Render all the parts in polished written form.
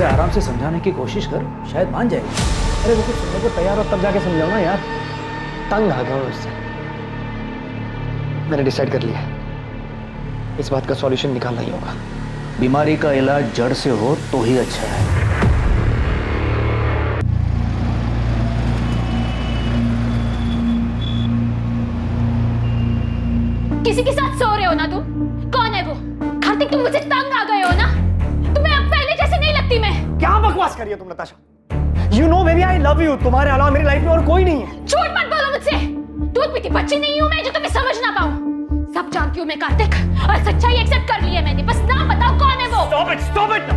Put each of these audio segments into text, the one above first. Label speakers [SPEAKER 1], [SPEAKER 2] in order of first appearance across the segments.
[SPEAKER 1] उसे आराम से समझाने की कोशिश कर, शायद मान जाएगी।
[SPEAKER 2] अरे वो कुछ सुनने को तैयार हो तब जाके समझाओ ना यार। तंग आ गया हूँ उससे। मैंने डिसाइड कर लिया, इस बात का सॉल्यूशन निकालना ही होगा।
[SPEAKER 1] बीमारी का इलाज जड़ से हो तो ही अच्छा है।
[SPEAKER 3] किसी के साथ सो रहे हो ना तुम? कौन है वो? कार्तिक, तुम मुझे तंग आ गए हो ना? तुम्हें अब पहले जैसे नहीं लगती मैं।
[SPEAKER 2] क्या बकवास कर रही हो तुम Natasha? You know baby, I love you। तुम्हारे अलावा मेरी लाइफ में और कोई नहीं है।
[SPEAKER 3] झूठ मत बोलो मुझसे। दूध पीती बच्ची नहीं हूँ मैं जो तुम्हें समझ ना पाऊँ। सब जानती हूँ मैं कार्तिक, और सच्चाई एक्सेप्ट कर ली है मैंने। बस नाम बताओ कौन है वो?
[SPEAKER 2] Stop it!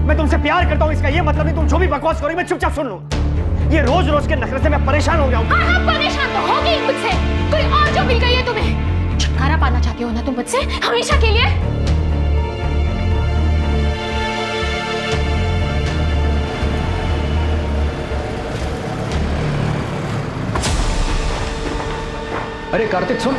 [SPEAKER 2] मैं तुमसे प्यार करता हूँ, इसका ये मतलब नहीं तुम जो भी बकवास करोगे मैं चुपचाप सुन लूंगा। ये रोज रोज के नखरे से मैं परेशान हो गया हूँ।
[SPEAKER 3] हाँ, परेशान तो होगी मुझसे। कोई और जो मिल गई है तुम्हें। छुटकारा पाना चाहती हो ना तुम मुझसे हमेशा के लिए?
[SPEAKER 1] अरे कार्तिक सुन,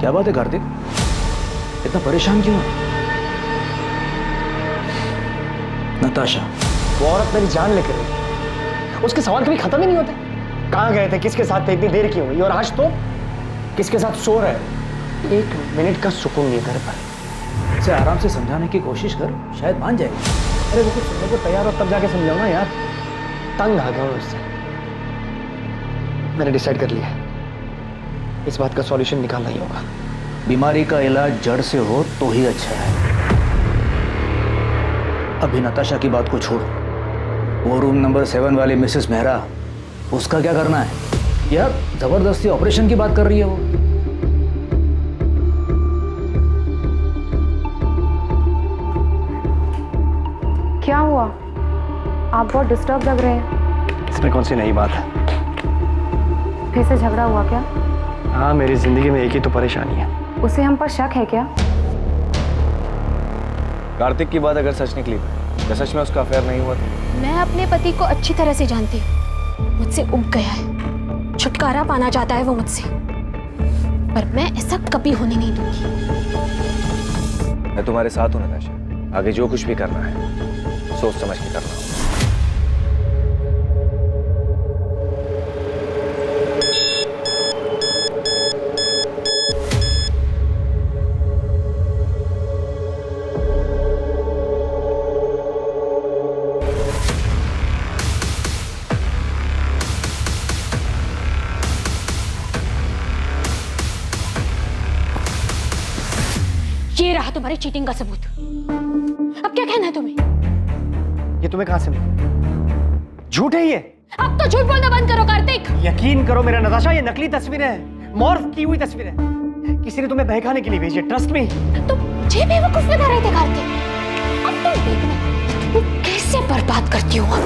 [SPEAKER 1] क्या बात है कार्तिक, इतना परेशान क्यों? नताशा,
[SPEAKER 2] वो औरत मेरी जान लेकर गई। उसके सवाल कभी खत्म ही नहीं होते। कहाँ गए थे, किसके साथ थे, इतनी देर क्यों हुई, और आज तो किसके साथ सो रहे हो? 1 मिनट का सुकून नहीं घर पर।
[SPEAKER 1] उसे आराम से समझाने की कोशिश कर, शायद मान जाएगी।
[SPEAKER 2] अरे वो कुछ सुनने को तैयार हो तब जाके समझाओ ना यार। तंग आ गया हूँ उससे। मैंने डिसाइड कर लिया, इस बात का सॉल्यूशन निकालना ही होगा।
[SPEAKER 1] बीमारी का इलाज जड़ से हो तो ही अच्छा है। अभी नताशा की बात को छोड़, वो रूम नंबर 7 वाली मिसेस मेहरा, उसका क्या करना है? यार जबरदस्ती ऑपरेशन की बात कर रही है वो।
[SPEAKER 4] क्या हुआ? आप बहुत डिस्टर्ब लग रहे हैं।
[SPEAKER 2] इसमें कौन सी नई बात है?
[SPEAKER 4] फिर से झगड़ा हुआ क्या?
[SPEAKER 2] हाँ, मेरी जिंदगी में एक ही तो परेशानी है।
[SPEAKER 4] उसे हम पर शक है क्या?
[SPEAKER 5] कार्तिक की बात अगर सच निकली तो सच में उसका अफेयर नहीं हुआ तो?
[SPEAKER 3] मैं अपने पति को अच्छी तरह से जानती हूँ। मुझसे उब गया है, छुटकारा पाना चाहता है वो मुझसे, पर मैं ऐसा कभी होने नहीं दूंगी।
[SPEAKER 5] मैं तुम्हारे साथ हूँ नताशा, आगे जो कुछ भी करना है सोच समझ के करना होगा।
[SPEAKER 3] ये रहा तुम्हारी चीटिंग का सबूत। अब क्या कहना है तुम्हें?
[SPEAKER 2] ये तुम्हें कहां से मिला? झूठ है ये।
[SPEAKER 3] अब तो झूठ बोलना बंद करो कार्तिक।
[SPEAKER 2] यकीन करो मेरा नताशा, ये नकली तस्वीरें हैं, मॉर्फ की हुई तस्वीरें। किसी ने तुम्हें बहकाने के लिए भेजी, ट्रस्ट मी।
[SPEAKER 3] तुम मुझे बेवकूफ बना रहे थे कार्तिक। अब तुम देखना वो कैसे बर्बाद करती हूँ। अब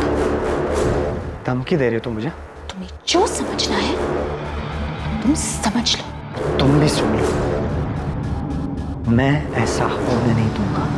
[SPEAKER 2] धमकी दे रही हो तुम मुझे?
[SPEAKER 3] तुम्हें जो समझना है तुम समझ लो।
[SPEAKER 2] तुम भी सुन लो, मैं ऐसा होने नहीं दूंगा।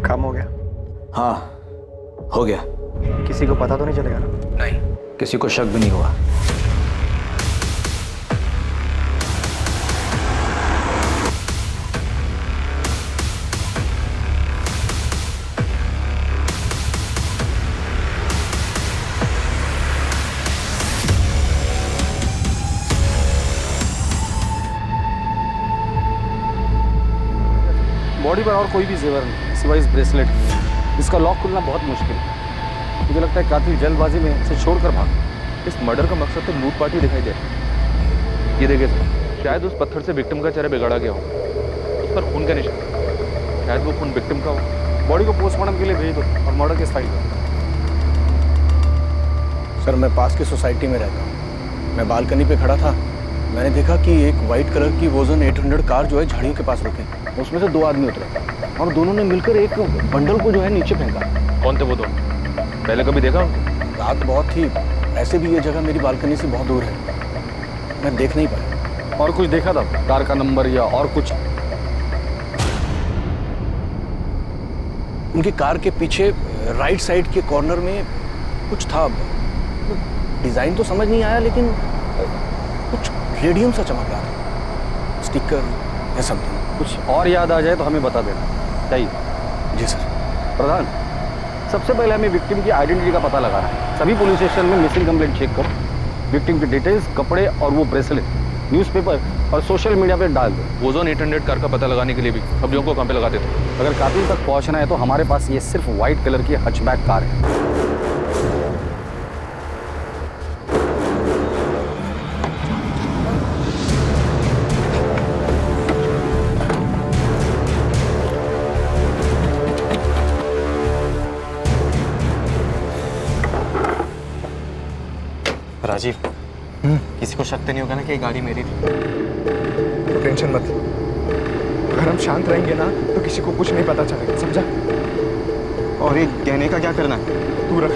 [SPEAKER 2] काम हो गया?
[SPEAKER 1] हाँ, हो गया।
[SPEAKER 2] किसी को पता तो नहीं चलेगा ना?
[SPEAKER 1] नहीं, किसी को शक भी नहीं हुआ।
[SPEAKER 6] बॉडी पर और कोई भी जेवर नहीं सिवाय इस ब्रेसलेट, इसका लॉक खुलना बहुत मुश्किल है। मुझे लगता है कातिल जल्दबाजी में इसे छोड़कर भागा।
[SPEAKER 5] इस मर्डर का मकसद तो लूटपाट ही दिखाई दे रहा है। ये देखिए सर, शायद उस पत्थर से विक्टिम का चेहरा बिगाड़ा गया हो। उस पर खून का निशान, शायद वो खून विक्टिम का हो
[SPEAKER 6] बॉडी को पोस्टमार्टम के लिए भेज दो और मर्डर केस फाइल करो।
[SPEAKER 7] सर मैं पास की सोसाइटी में रहता हूँ। मैं बालकनी पे खड़ा था, मैंने देखा कि एक वाइट कलर की वोजन 800 कार जो है झाड़ियों के पास रुके। उसमें से 2 आदमी उतरे और दोनों ने मिलकर एक बंडल को जो है नीचे फेंका।
[SPEAKER 5] कौन थे वो दोनों? पहले कभी देखा उनको?
[SPEAKER 7] रात बहुत थी, ऐसे भी ये जगह मेरी बालकनी से बहुत दूर है, मैं देख नहीं पाया।
[SPEAKER 6] और कुछ देखा था? कार का नंबर या और कुछ?
[SPEAKER 7] उनकी कार के पीछे राइट साइड के कॉर्नर में कुछ था, डिजाइन तो समझ नहीं आया, लेकिन कुछ रेडियम सा चमक रहा था, स्टिकर या समथिंग।
[SPEAKER 6] कुछ और याद आ जाए तो हमें बता देना चाहिए।
[SPEAKER 7] जी सर।
[SPEAKER 6] प्रधान, सबसे पहले हमें विक्टिम की आइडेंटिटी का पता लगाना है। सभी पुलिस स्टेशन में मिसिंग कंप्लेंट चेक करो, विक्टिम की डिटेल्स, कपड़े और वो ब्रेसलेट न्यूज़पेपर और सोशल मीडिया पे डाल दो।
[SPEAKER 5] वोजोन 800 कार का पता लगाने के लिए भी खबरियों को कहाँ पे लगाते थे?
[SPEAKER 6] अगर कातिल तक पहुंचना है तो हमारे पास ये सिर्फ व्हाइट कलर की हचबैक कार है।
[SPEAKER 2] राजीव, किसी को शक तो नहीं होगा ना कि ये गाड़ी मेरी थी?
[SPEAKER 8] तो टेंशन मत लो, अगर हम शांत रहेंगे ना तो किसी को कुछ नहीं पता चलेगा, समझा?
[SPEAKER 2] और ये गहने का क्या करना है?
[SPEAKER 8] तू रख,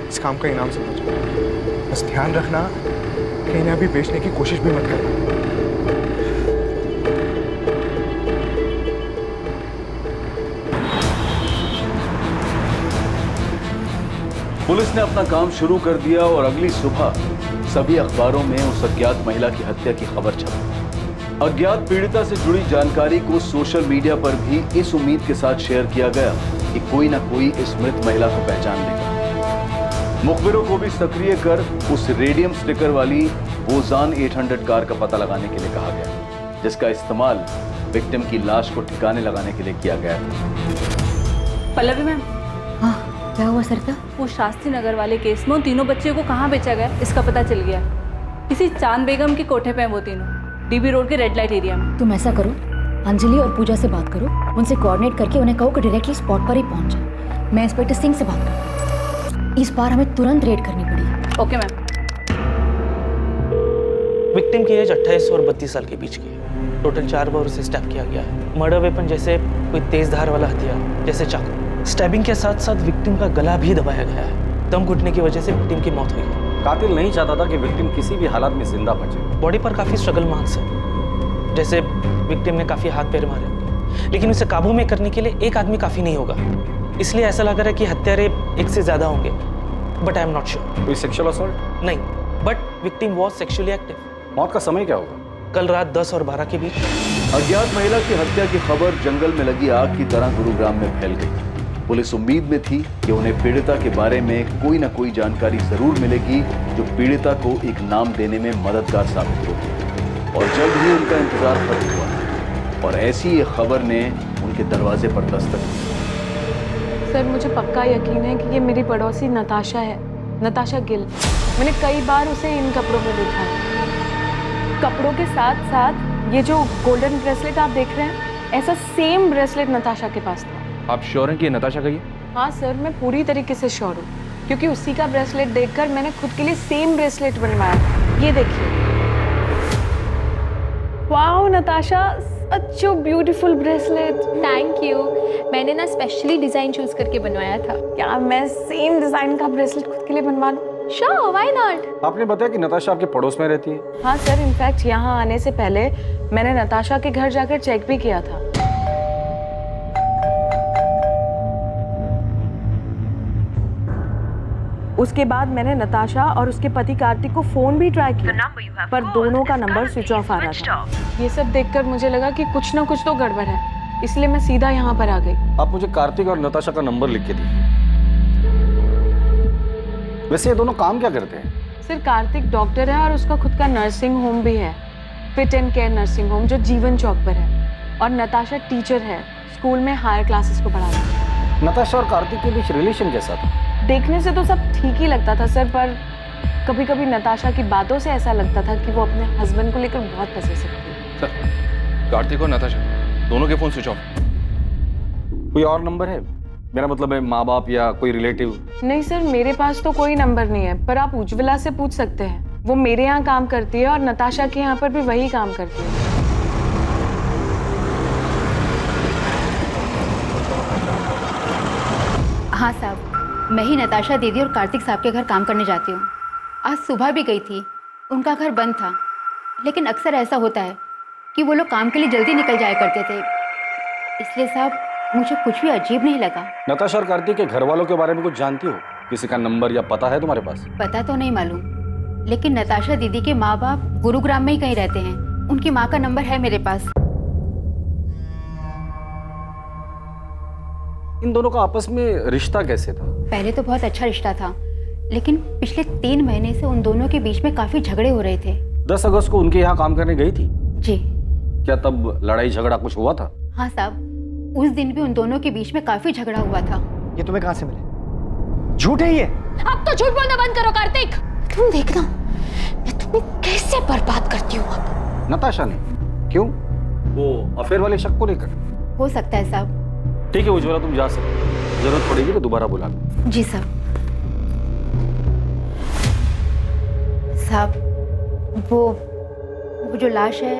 [SPEAKER 8] इस काम का इनाम समझ, बस ध्यान रखना कहीं ना भी बेचने की कोशिश भी मत करना।
[SPEAKER 9] पुलिस ने अपना काम शुरू कर दिया और अगली सुबह सभी अखबारों में उस अज्ञात महिला की हत्या की खबर छपी। अज्ञात पीड़िता से जुड़ी जानकारी को सोशल मीडिया पर भी इस उम्मीद के साथ शेयर किया गया कि कोई ना कोई इस मृत महिला को पहचान लेगा। मुखबिरों को भी सक्रिय कर उस रेडियम स्टिकर वाली वोजान 800 कार का पता लगाने के लिए कहा गया, जिसका इस्तेमाल विक्टिम की लाश को ठिकाने लगाने के लिए किया गया था।
[SPEAKER 10] पल्लवी मैम,
[SPEAKER 3] हाँ, क्या हुआ सरिता?
[SPEAKER 10] वो शास्त्री नगर वाले केस में उन तीनों बच्चियों को कहाँ बेचा गया इसका पता चल गया। किसी चांद बेगम के कोठे पे हैं वो तीनों, डीबी रोड के रेड लाइट एरिया में।
[SPEAKER 3] तुम ऐसा करो, अंजलि और पूजा से बात करो, उनसे कोऑर्डिनेट करके उन्हें कहो कि डायरेक्टली स्पॉट पर ही पहुंच जाए। मैं इंस्पेक्टर सिंह से बात करूँ, इस बार हमें तुरंत रेड करनी पड़ी।
[SPEAKER 10] Okay ma'am.
[SPEAKER 11] विक्टिम की एज 28 और 32 साल के बीच की है। टोटल 4 बार उसे स्टैब किया गया है। मर्डर वेपन जैसे कोई तेज धार वाला हथियार जैसे चाकू। स्टैबिंग के साथ साथ विक्टिम का गला भी दबाया गया है। दम घुटने की वजह से विक्टिम की मौत हुई।
[SPEAKER 6] कातिल नहीं चाहता था कि विक्टिम किसी भी हालत में जिंदा बचे।
[SPEAKER 11] बॉडी पर काफी स्ट्रगल मार्क्स है, जैसे विक्टिम ने काफी हाथ पैर मारे होंगे, लेकिन उसे काबू में करने के लिए एक आदमी काफी नहीं होगा। इसलिए ऐसा लग रहा है कि हत्यारे एक से ज्यादा होंगे, but I am not sure.
[SPEAKER 6] कोई सेक्सुअल असॉल्ट?
[SPEAKER 11] नहीं, but victim was sexually active.
[SPEAKER 6] मौत का समय क्या होगा?
[SPEAKER 11] कल रात 10 और 12 के बीच।
[SPEAKER 9] अज्ञात महिला की हत्या की खबर जंगल में लगी आग की तरह गुरुग्राम में फैल गई। पुलिस उम्मीद में थी कि उन्हें पीड़िता के बारे में कोई न कोई जानकारी जरूर मिलेगी जो पीड़िता को एक नाम देने में मददगार साबित होगी। और जल्द ही उनका इंतजार खत्म हुआ और ऐसी एक खबर ने उनके दरवाजे पर दस्तक दी।
[SPEAKER 12] सर, मुझे पक्का यकीन है कि ये मेरी पड़ोसी नताशा है, नताशा गिल। मैंने कई बार उसे इन कपड़ों में देखा है। कपड़ों के साथ साथ ये जो गोल्डन ब्रेसलेट आप देख रहे हैं, ऐसा सेम ब्रेसलेट नताशा के पास था।
[SPEAKER 5] आप श्योर हैं कि नताशा का ही है?
[SPEAKER 12] हाँ सर, मैं पूरी तरीके से श्योर हूँ, क्योंकि उसी का ब्रेसलेट देखकर मैंने खुद के लिए सेम ब्रेसलेट बनवाया। ये देखिए। Wow Natasha, such a beautiful bracelet.
[SPEAKER 3] Thank you. मैंने ना स्पेशली डिजाइन चूज करके बनवाया था।
[SPEAKER 12] क्या मैं सेम डिजाइन का ब्रेसलेट खुद के लिए बनवा लूं?
[SPEAKER 3] Sure, why not?
[SPEAKER 6] आपने बताया कि नताशा आपके पड़ोस में रहती है।
[SPEAKER 12] हाँ सर, इनफैक्ट यहाँ आने से पहले मैंने नताशा के घर जाकर चेक भी किया था। उसके बाद मैंने नताशा और उसके पति कार्तिक को फोन भी ट्राई किया, पर दोनों का नंबर स्विच ऑफ आ रहा था। ये सब देखकर मुझे लगा कि कुछ ना कुछ तो गड़बड़ है, इसलिए मैं सीधा यहाँ पर आ गई।
[SPEAKER 6] आप मुझे कार्तिक और नताशा का नंबर लिख के दीजिए। वैसे ये दोनों काम क्या करते हैं?
[SPEAKER 12] सर, कार्तिक डॉक्टर है और उसका खुद का नर्सिंग होम भी है, fit and care nursing home, जो जीवन चौक पर है। और नताशा टीचर है, स्कूल में हायर क्लासेस को पढ़ाती है।
[SPEAKER 6] नताशा और कार्तिक के बीच रिलेशन कैसा था?
[SPEAKER 12] देखने से तो सब ठीक ही लगता था सर, पर कभी कभी नताशा की बातों से ऐसा लगता था कि वो अपने हस्बैंड को लेकर बहुत पसेसिव थी।
[SPEAKER 5] सर, कार्तिक और नताशा
[SPEAKER 6] दोनों के फोन स्विच ऑफ। कोई और नंबर है? मेरा मतलब है माँ बाप या कोई रिलेटिव।
[SPEAKER 12] नहीं सर, मेरे पास तो कोई नंबर नहीं है, पर आप उज्ज्वला से पूछ सकते हैं। वो मेरे यहाँ काम करती है और नताशा के यहाँ पर भी वही काम करती है।
[SPEAKER 3] हाँ साहब, मैं ही नताशा दीदी और कार्तिक साहब के घर काम करने जाती हूँ। आज सुबह भी गई थी, उनका घर बंद था, लेकिन अक्सर ऐसा होता है कि वो लोग काम के लिए जल्दी निकल जाया करते थे, इसलिए साहब मुझे कुछ भी अजीब नहीं लगा।
[SPEAKER 6] नताशा और कार्तिक के घर वालों के बारे में कुछ जानती हो? किसी का नंबर या पता है तुम्हारे पास?
[SPEAKER 3] पता तो नहीं मालूम, लेकिन नताशा दीदी के माँ बाप गुरुग्राम में ही कहीं रहते हैं। उनकी माँ का नंबर है मेरे पास।
[SPEAKER 6] इन दोनों का आपस में रिश्ता कैसे था?
[SPEAKER 3] पहले तो बहुत अच्छा रिश्ता था, लेकिन पिछले 3 महीने से उन दोनों के बीच में काफी झगड़े हो रहे थे।
[SPEAKER 6] 10 अगस्त को उनके यहाँ काम करने गई थी?
[SPEAKER 3] जी।
[SPEAKER 6] क्या तब लड़ाई झगड़ा कुछ हुआ था?
[SPEAKER 3] हाँ साहब, उस दिन भी उन दोनों के बीच में काफी झगड़ा हुआ था।
[SPEAKER 2] ये तुम्हें कहाँ से मिले? झूठ है ये।
[SPEAKER 3] अब तो झूठ बोलना बंद करो कार्तिक। तुम देखना मैं तुम्हें कैसे बर्बाद करती हूँ अब।
[SPEAKER 6] नताशा ने? क्यों? वो अफेयर वाले शक को लेकर?
[SPEAKER 3] हो सकता है साहब।
[SPEAKER 6] ठीक है उज्ज्वला, तुम जा सकते हो, जरूरत पड़ेगी तो दोबारा बुला लो।
[SPEAKER 3] जी साहब। साहब वो जो लाश है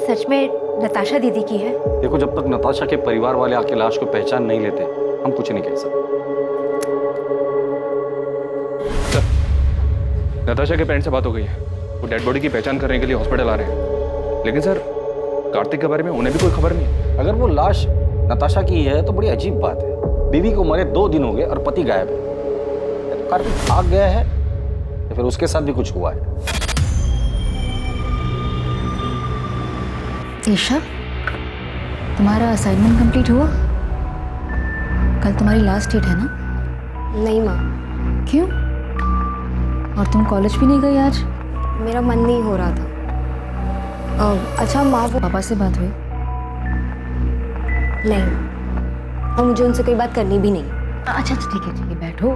[SPEAKER 3] सच में नताशा दीदी की है?
[SPEAKER 6] देखो, जब तक नताशा के परिवार वाले आके लाश को पहचान नहीं लेते हम कुछ नहीं कह सकते।
[SPEAKER 5] नताशा के पेरेंट्स से बात हो गई है, वो डेड बॉडी की पहचान करने के लिए हॉस्पिटल आ रहे हैं। लेकिन सर, कार्तिक के बारे में उन्हें भी कोई खबर नहीं।
[SPEAKER 6] अगर वो लाश नताशा की है तो बड़ी अजीब बात है। बीवी को मरे 2 दिन हो गए और पति गायब है। तो कार्तिक भाग गया है या फिर उसके साथ भी कुछ हुआ है?
[SPEAKER 3] ईशा, तुम्हारा असाइनमेंट कंप्लीट हुआ? कल तुम्हारी लास्ट डेट है ना?
[SPEAKER 13] नहीं माँ।
[SPEAKER 3] क्यों? और तुम कॉलेज भी नहीं गई आज?
[SPEAKER 13] मेरा मन नहीं हो रहा था। अच्छा माँ, वो
[SPEAKER 3] पापा से बात हुई?
[SPEAKER 13] नहीं, और मुझे उनसे कोई बात करनी भी नहीं।
[SPEAKER 3] अच्छा ठीक है, बैठो,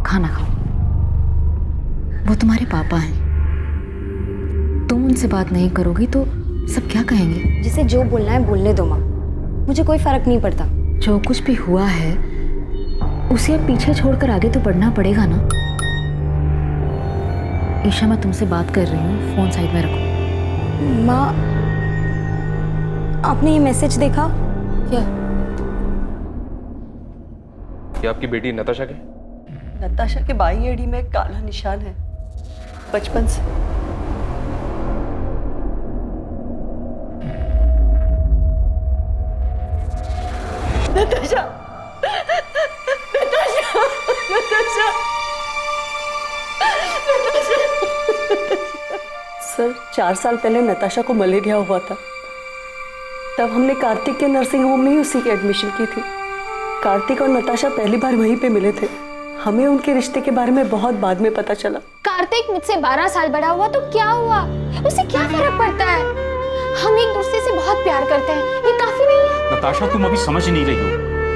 [SPEAKER 3] खाना खाओ। वो तुम्हारे पापा हैं, तुम उनसे बात नहीं करोगी तो सब क्या कहेंगे?
[SPEAKER 13] जिसे जो बोलना है बोलने दो माँ, मुझे कोई फर्क नहीं पड़ता।
[SPEAKER 3] जो कुछ भी हुआ है उसे अब पीछे छोड़कर आगे तो बढ़ना पड़ेगा ना। ईशा, मैं तुमसे बात कर रही हूँ, फोन साइड में रखो।
[SPEAKER 13] माँ, आपने ये मैसेज देखा? क्या?
[SPEAKER 5] ये आपकी बेटी नताशा के?
[SPEAKER 14] नताशा के बाई एड़ी में काला निशान है, बचपन से। नताशा, नताशा, नताशा, सर 4 साल पहले नताशा को मलेरिया हुआ था। तब हमने कार्तिक के नर्सिंग होम में ही उसी की एडमिशन की थी। कार्तिक और नताशा पहली बार वहीं पे मिले थे। हमें उनके रिश्ते के बारे में बहुत बाद में पता चला।
[SPEAKER 15] कार्तिक मुझसे 12 साल बड़ा हुआ तो क्या हुआ, उसे क्या फर्क पड़ता है? हम एक दूसरे से बहुत प्यार करते हैं, ये काफी नहीं है?
[SPEAKER 16] नताशा, तुम अभी समझ नहीं रही हो।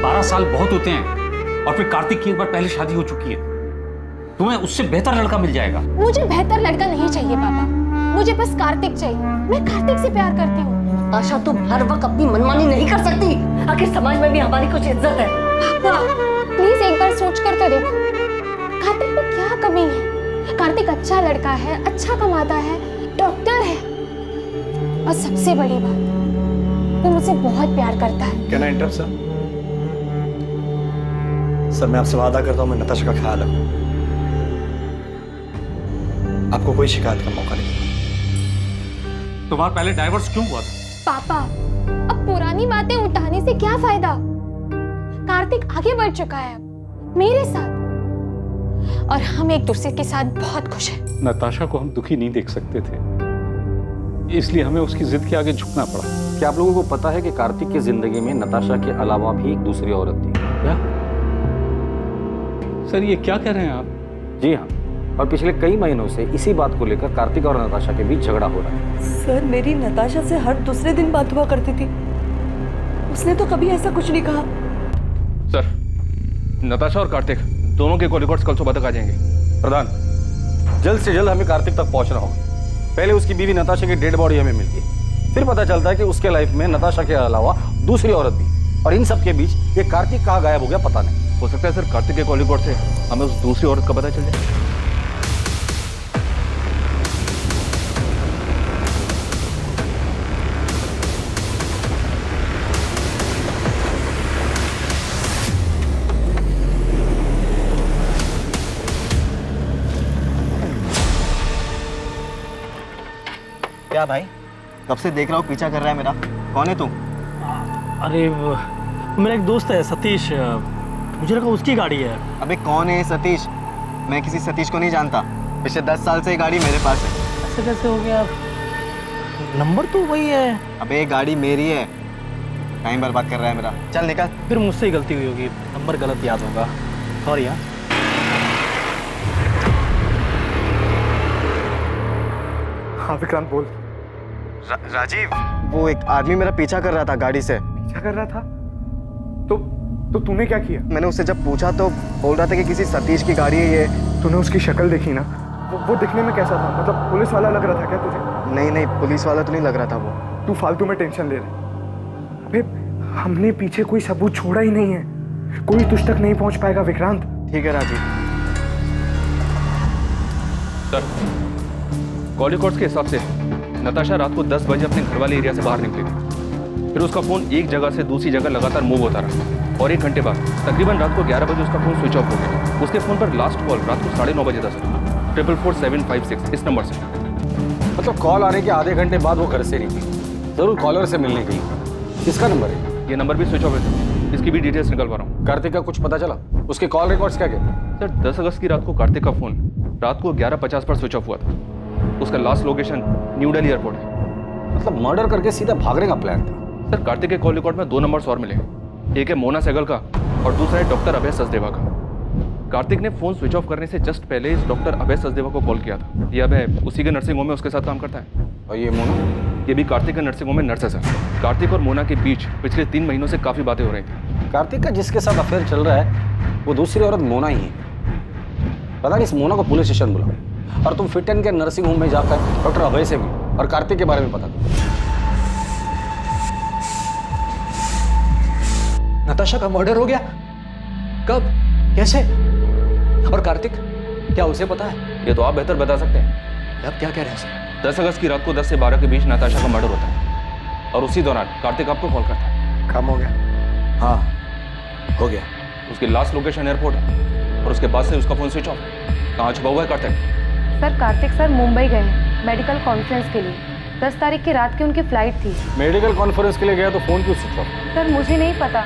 [SPEAKER 16] 12 साल बहुत होते हैं, और फिर कार्तिक की एक बार पहले शादी हो चुकी है। तुम्हें उससे बेहतर लड़का मिल जाएगा।
[SPEAKER 15] मुझे बेहतर लड़का नहीं चाहिए पापा, मुझे बस कार्तिक चाहिए। मैं कार्तिक से प्यार करती हूँ।
[SPEAKER 14] नताशा, तुम हर वक्त अपनी मनमानी नहीं कर सकती। आखिर समाज में भी हमारी कुछ इज्जत है।
[SPEAKER 15] पापा प्लीज एक बार सोच कर तो देखो, कार्तिक में क्या कमी है? कार्तिक अच्छा लड़का है, अच्छा कमाता है, डॉक्टर है, और सबसे बड़ी बात वो मुझसे बहुत प्यार करता है।
[SPEAKER 2] Can I interrupt sir? Sir, मैं आपसे वादा करता हूँ मैं नताशा का ख्याल रखूँ। आपको कोई शिकायत का मौका नहीं।
[SPEAKER 16] तुम्हारा पहले डाइवोर्स क्यों हुआ था?
[SPEAKER 15] पापा, अब पुरानी बातें उठाने से क्या फायदा? कार्तिक आगे बढ़ चुका है अब मेरे साथ, और हम एक दूसरे के साथ बहुत खुश हैं।
[SPEAKER 6] नताशा को हम दुखी नहीं देख सकते थे, इसलिए हमें उसकी जिद के आगे झुकना पड़ा। क्या आप लोगों को पता है कि कार्तिक की जिंदगी में नताशा के अलावा भी एक दूसरी औरत थी? क्या सर, ये क्या कह रहे हैं आप? जी हाँ, और पिछले कई महीनों से इसी बात को लेकर कार्तिक और नताशा के बीच झगड़ा हो रहा है।
[SPEAKER 14] सर, मेरी नताशा से हर दूसरे दिन बात हुआ करती थी, उसने तो कभी ऐसा कुछ नहीं कहा।
[SPEAKER 5] सर, नताशा और कार्तिक दोनों के कॉल रिकॉर्ड्स कल सुबह तक आ जाएंगे।
[SPEAKER 6] प्रधान, जल्द से जल्द हमें कार्तिक तक पहुंचना होगा। पहले उसकी बीवी नताशा की डेड बॉडी हमें मिल गई, फिर पता चलता है कि उसके लाइफ में नताशा के अलावा दूसरी औरत भी, और इन सब के बीच ये कार्तिक कहाँ गायब हो गया पता नहीं।
[SPEAKER 5] हो सकता है सर कार्तिक के कॉल रिकॉर्ड से हमें उस दूसरी औरत का पता चल जाए।
[SPEAKER 2] क्या भाई, कब से देख रहा हूँ पीछा कर रहा है मेरा। कौन है तू?
[SPEAKER 11] अरे मेरा एक दोस्त है सतीश, मुझे लगा उसकी गाड़ी है।
[SPEAKER 2] अबे कौन है सतीश? मैं किसी सतीश को नहीं जानता। पिछले 10 साल से ये गाड़ी मेरे पास है।
[SPEAKER 11] ऐसे कैसे हो गया? नंबर तो वही है।
[SPEAKER 2] अबे ये गाड़ी मेरी है। टाइम बर्बाद कर रहा है मेरा। चल निकल।
[SPEAKER 11] फिर मुझसे ही गलती हुई होगी, नंबर गलत याद होगा। सॉरी। हाँ
[SPEAKER 8] हाँ विक्रांत बोल।
[SPEAKER 2] राजीव, वो एक आदमी मेरा पीछा कर रहा था गाड़ी से।
[SPEAKER 8] पीछा कर रहा था? तो तूने क्या किया?
[SPEAKER 2] मैंने उससे जब पूछा तो बोल रहा था कि किसी सतीश की गाड़ी है ये।
[SPEAKER 8] तूने उसकी शक्ल देखी ना? वो दिखने में कैसा था? मतलब पुलिस वाला लग रहा था क्या तुझे?
[SPEAKER 2] नहीं, पुलिस वाला तो नहीं लग रहा था वो।
[SPEAKER 8] तू फालतू में टेंशन ले रहा। अबे हमने पीछे कोई सबूत छोड़ा ही नहीं है, कोई तुझ तक नहीं पहुंच पाएगा विक्रांत।
[SPEAKER 2] ठीक है राजीव।
[SPEAKER 5] सर, कॉल रिकॉर्ड्स के हिसाब से नताशा रात को 10 बजे अपने घर वाले एरिया से बाहर निकली थी। फिर उसका फोन एक जगह से दूसरी जगह लगातार मूव होता रहा और 1 घंटे बाद तकरीबन रात को 11 बजे उसका फोन स्विच ऑफ हो गया। उसके फोन पर लास्ट कॉल रात को 9:30 बजे था सर, 44756 इस नंबर से।
[SPEAKER 6] मतलब कॉल आने के आधे घंटे बाद वो घर से निकली, जरूर कॉलर से मिलने गई। किसका नंबर है?
[SPEAKER 5] ये नंबर भी स्विच ऑफ है सर, इसकी भी डिटेल्स निकलवा रहा हूँ।
[SPEAKER 6] कार्तिक का कुछ पता चला? उसके कॉल रिकॉर्ड्स क्या कहते?
[SPEAKER 5] सर 10 अगस्त की रात को कार्तिक का फोन रात को 11:50 पर स्विच ऑफ हुआ था। उसका last location new Delhi airport है।
[SPEAKER 6] मतलब मर्डर करके सीधा भागने का प्लान था।
[SPEAKER 5] सर कार्तिक के कॉल रिकॉर्ड में 2 नंबर्स और मिले, एक है मोना सहगल का और दूसरा है डॉक्टर अभय सचदेवा का। कार्तिक ने फोन स्विच ऑफ करने से जस्ट पहले इस डॉक्टर अभय सचदेवा को कॉल किया था। ये अभय उसी के नर्सिंग होम में उसके साथ काम करता है।
[SPEAKER 6] और ये मोना?
[SPEAKER 5] ये भी कार्तिक के नर्सिंग होम में नर्स है सर। कार्तिक और मोना के बीच पिछले 3 महीनों से काफी बातें हो रही थी।
[SPEAKER 6] कार्तिक का जिसके साथ अफेयर चल रहा है वो दूसरी औरत मोना ही है। पता नहीं इस मोना को पुलिस स्टेशन बुलाओ और तुम फिट एंड के नर्सिंग होम में जाकर डॉक्टर अभय से मिलो और कार्तिक के बारे में पता करो।
[SPEAKER 1] नताशा का मर्डर हो गया? कब? कैसे? और कार्तिक, क्या उसे पता है?
[SPEAKER 5] ये तो आप बेहतर बता सकते हैं।
[SPEAKER 1] अब क्या कह रहे हैं सर?
[SPEAKER 5] 10 अगस्त की रात को 10 से 12 के बीच नताशा का मर्डर होता है और उसी दौरान कार्तिक आपको कॉल करता है।
[SPEAKER 8] काम हो गया?
[SPEAKER 1] हाँ हो गया।
[SPEAKER 5] उसकी लास्ट लोकेशन एयरपोर्ट है और उसके बाद से उसका फोन स्विच ऑफ। कहाँ छुपा हुआ है कार्तिक?
[SPEAKER 4] सर कार्तिक सर मुंबई गए हैं मेडिकल कॉन्फ्रेंस के लिए। 10 तारीख की रात की उनकी फ्लाइट थी।
[SPEAKER 6] मेडिकल कॉन्फ्रेंस के लिए गया तो फोन क्यों स्विच ऑफ?
[SPEAKER 4] सर मुझे नहीं पता,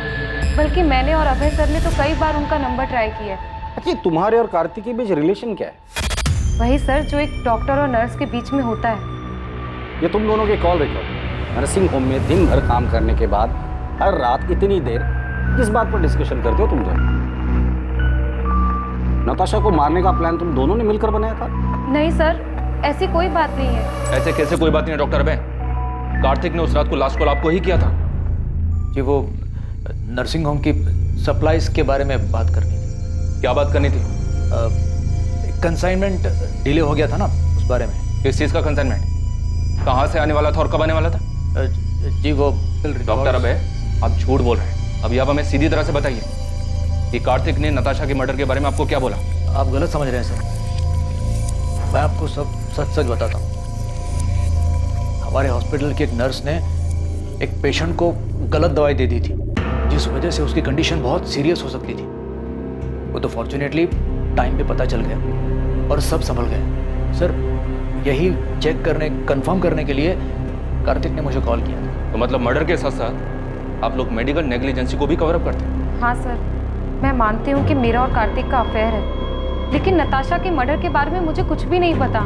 [SPEAKER 4] बल्कि मैंने और अभय सर ने तो कई बार उनका नंबर ट्राई किया।
[SPEAKER 6] अच्छा, तुम्हारे और कार्तिक के बीच रिलेशन क्या है?
[SPEAKER 4] वही सर जो एक डॉक्टर और नर्स के बीच में होता है।
[SPEAKER 6] ये तुम दोनों के कॉल रिकॉर्ड। नर्सिंग होम में दिन भर काम करने के बाद हर रात इतनी देर किस बात पर डिस्कशन करते हो तुम दोनों? नताशा को मारने का प्लान तुम दोनों ने मिलकर बनाया था?
[SPEAKER 4] नहीं सर, ऐसी कोई बात नहीं है।
[SPEAKER 5] ऐसे कैसे कोई बात नहीं है डॉक्टर अभय? कार्तिक ने उस रात को लास्ट कॉल आपको ही किया था।
[SPEAKER 1] जी वो नर्सिंग होम की सप्लाईज के बारे में बात करनी थी।
[SPEAKER 5] क्या बात करनी थी?
[SPEAKER 1] कंसाइनमेंट डिले हो गया था ना, उस बारे में।
[SPEAKER 5] किस चीज़ का कंसाइनमेंट? कहाँ से आने वाला था और कब आने वाला था?
[SPEAKER 1] जी वो
[SPEAKER 5] डॉक्टर अभय, आप झूठ बोल रहे हैं। अभी आप हमें सीधी तरह से बताइए कि कार्तिक ने नताशा के मर्डर के बारे में आपको क्या बोला?
[SPEAKER 1] आप गलत समझ रहे हैं सर, मैं आपको सब सच सच बताता हूँ। हमारे हॉस्पिटल की एक नर्स ने एक पेशेंट को गलत दवाई दे दी थी, जिस वजह से उसकी कंडीशन बहुत सीरियस हो सकती थी। वो तो फॉर्चुनेटली टाइम पे पता चल गया और सब संभल गए। सर यही चेक करने, कंफर्म करने के लिए कार्तिक ने मुझे कॉल किया।
[SPEAKER 5] तो मतलब मर्डर के साथ साथ आप लोग मेडिकल नेग्लिजेंसी को भी कवर अप करते हैं?
[SPEAKER 4] हाँ सर, मैं मानती हूँ कि मेरा और कार्तिक का अफेयर है, लेकिन नताशा के मर्डर के बारे में मुझे कुछ भी नहीं पता।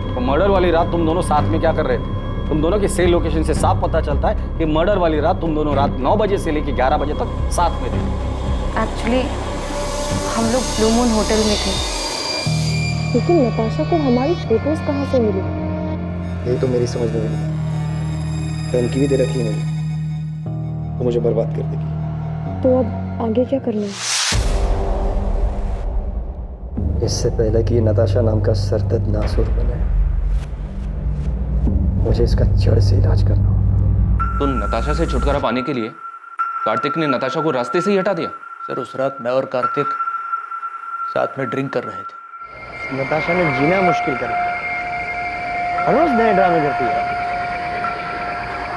[SPEAKER 6] तो मर्डर वाली रात तुम दोनों साथ में क्या कर रहे थे? तुम दोनों की सेल लोकेशन से साफ पता चलता है कि मर्डर वाली रात तुम दोनों रात 9 बजे से लेकर 11 बजे तक साथ में थे।
[SPEAKER 4] एक्चुअली हम लोग ब्लू मून होटल में थे।
[SPEAKER 15] लेकिन नताशा को हमारी फोटोज कहाँ से मिली?
[SPEAKER 2] ये तो मेरी समझ में नहीं। धमकी भी दे रखी है मुझे, तो मुझे बर्बाद कर देगी।
[SPEAKER 15] तो अब आगे क्या करना है?
[SPEAKER 2] इससे पहले कि नताशा नाम का सरदर्द नासुर बने, मुझे इसका जड़ से इलाज करना होगा।
[SPEAKER 5] तो नताशा से छुटकारा पाने के लिए कार्तिक ने नताशा को रास्ते से ही हटा दिया?
[SPEAKER 1] सर उस रात मैं और कार्तिक साथ में ड्रिंक कर रहे थे।
[SPEAKER 2] नताशा ने जीना मुश्किल कर दिया। हर रोज नए ड्रामे करती है।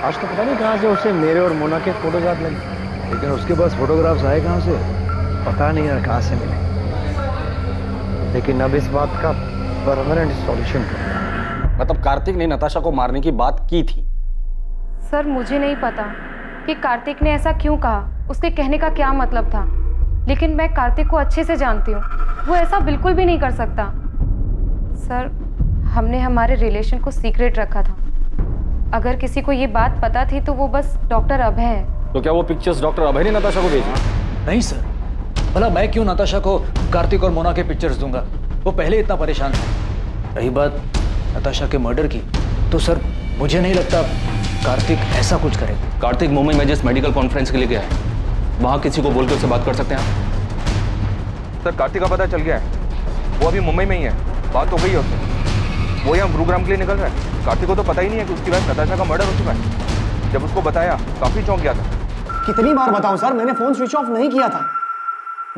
[SPEAKER 2] आज तो पता नहीं कहाँ से उसे मेरे और मोना के फोटोग्राफ लगे,
[SPEAKER 7] लेकिन उसके पास फोटोग्राफ्स आए कहाँ से पता नहीं यार, कहाँ से मिले।
[SPEAKER 2] लेकिन अब इस बात का परमानेंट सॉल्यूशन
[SPEAKER 6] मतलब कार्तिक ने नताशा को मारने की बात की थी?
[SPEAKER 4] सर मुझे नहीं पता कि कार्तिक ने ऐसा क्यों कहा, उसके कहने का क्या मतलब था, लेकिन मैं कार्तिक को अच्छे से जानती हूँ, वो ऐसा बिल्कुल भी नहीं कर सकता। सर हमने हमारे रिलेशन को सीक्रेट रखा था। अगर किसी को ये बात पता थी तो वो बस डॉक्टर अभय है।
[SPEAKER 6] तो क्या वो पिक्चर्स डॉक्टर अभय ने नताशा को भेजी?
[SPEAKER 1] नहीं सर, भला मैं क्यों नताशा को कार्तिक और मोना के पिक्चर्स दूंगा, वो पहले इतना परेशान था। रही बात नताशा के मर्डर की, तो सर मुझे नहीं लगता कार्तिक ऐसा कुछ करेगा।
[SPEAKER 5] कार्तिक मुंबई में जिस मेडिकल कॉन्फ्रेंस के लिए गया है, वहां किसी को बोल के उससे बात कर सकते हैं आप? सर कार्तिक का पता चल गया है, वो अभी मुंबई में ही है, बात हो गई है उससे। वो यहाँ गुरुग्राम के लिए निकल रहा है। कार्तिक को तो पता ही नहीं है कि उसकी वाइफ नताशा का मर्डर हो चुका है। जब उसको बताया काफी चौंक गया था।
[SPEAKER 2] कितनी बार बताऊं सर, मैंने फोन स्विच ऑफ नहीं किया था।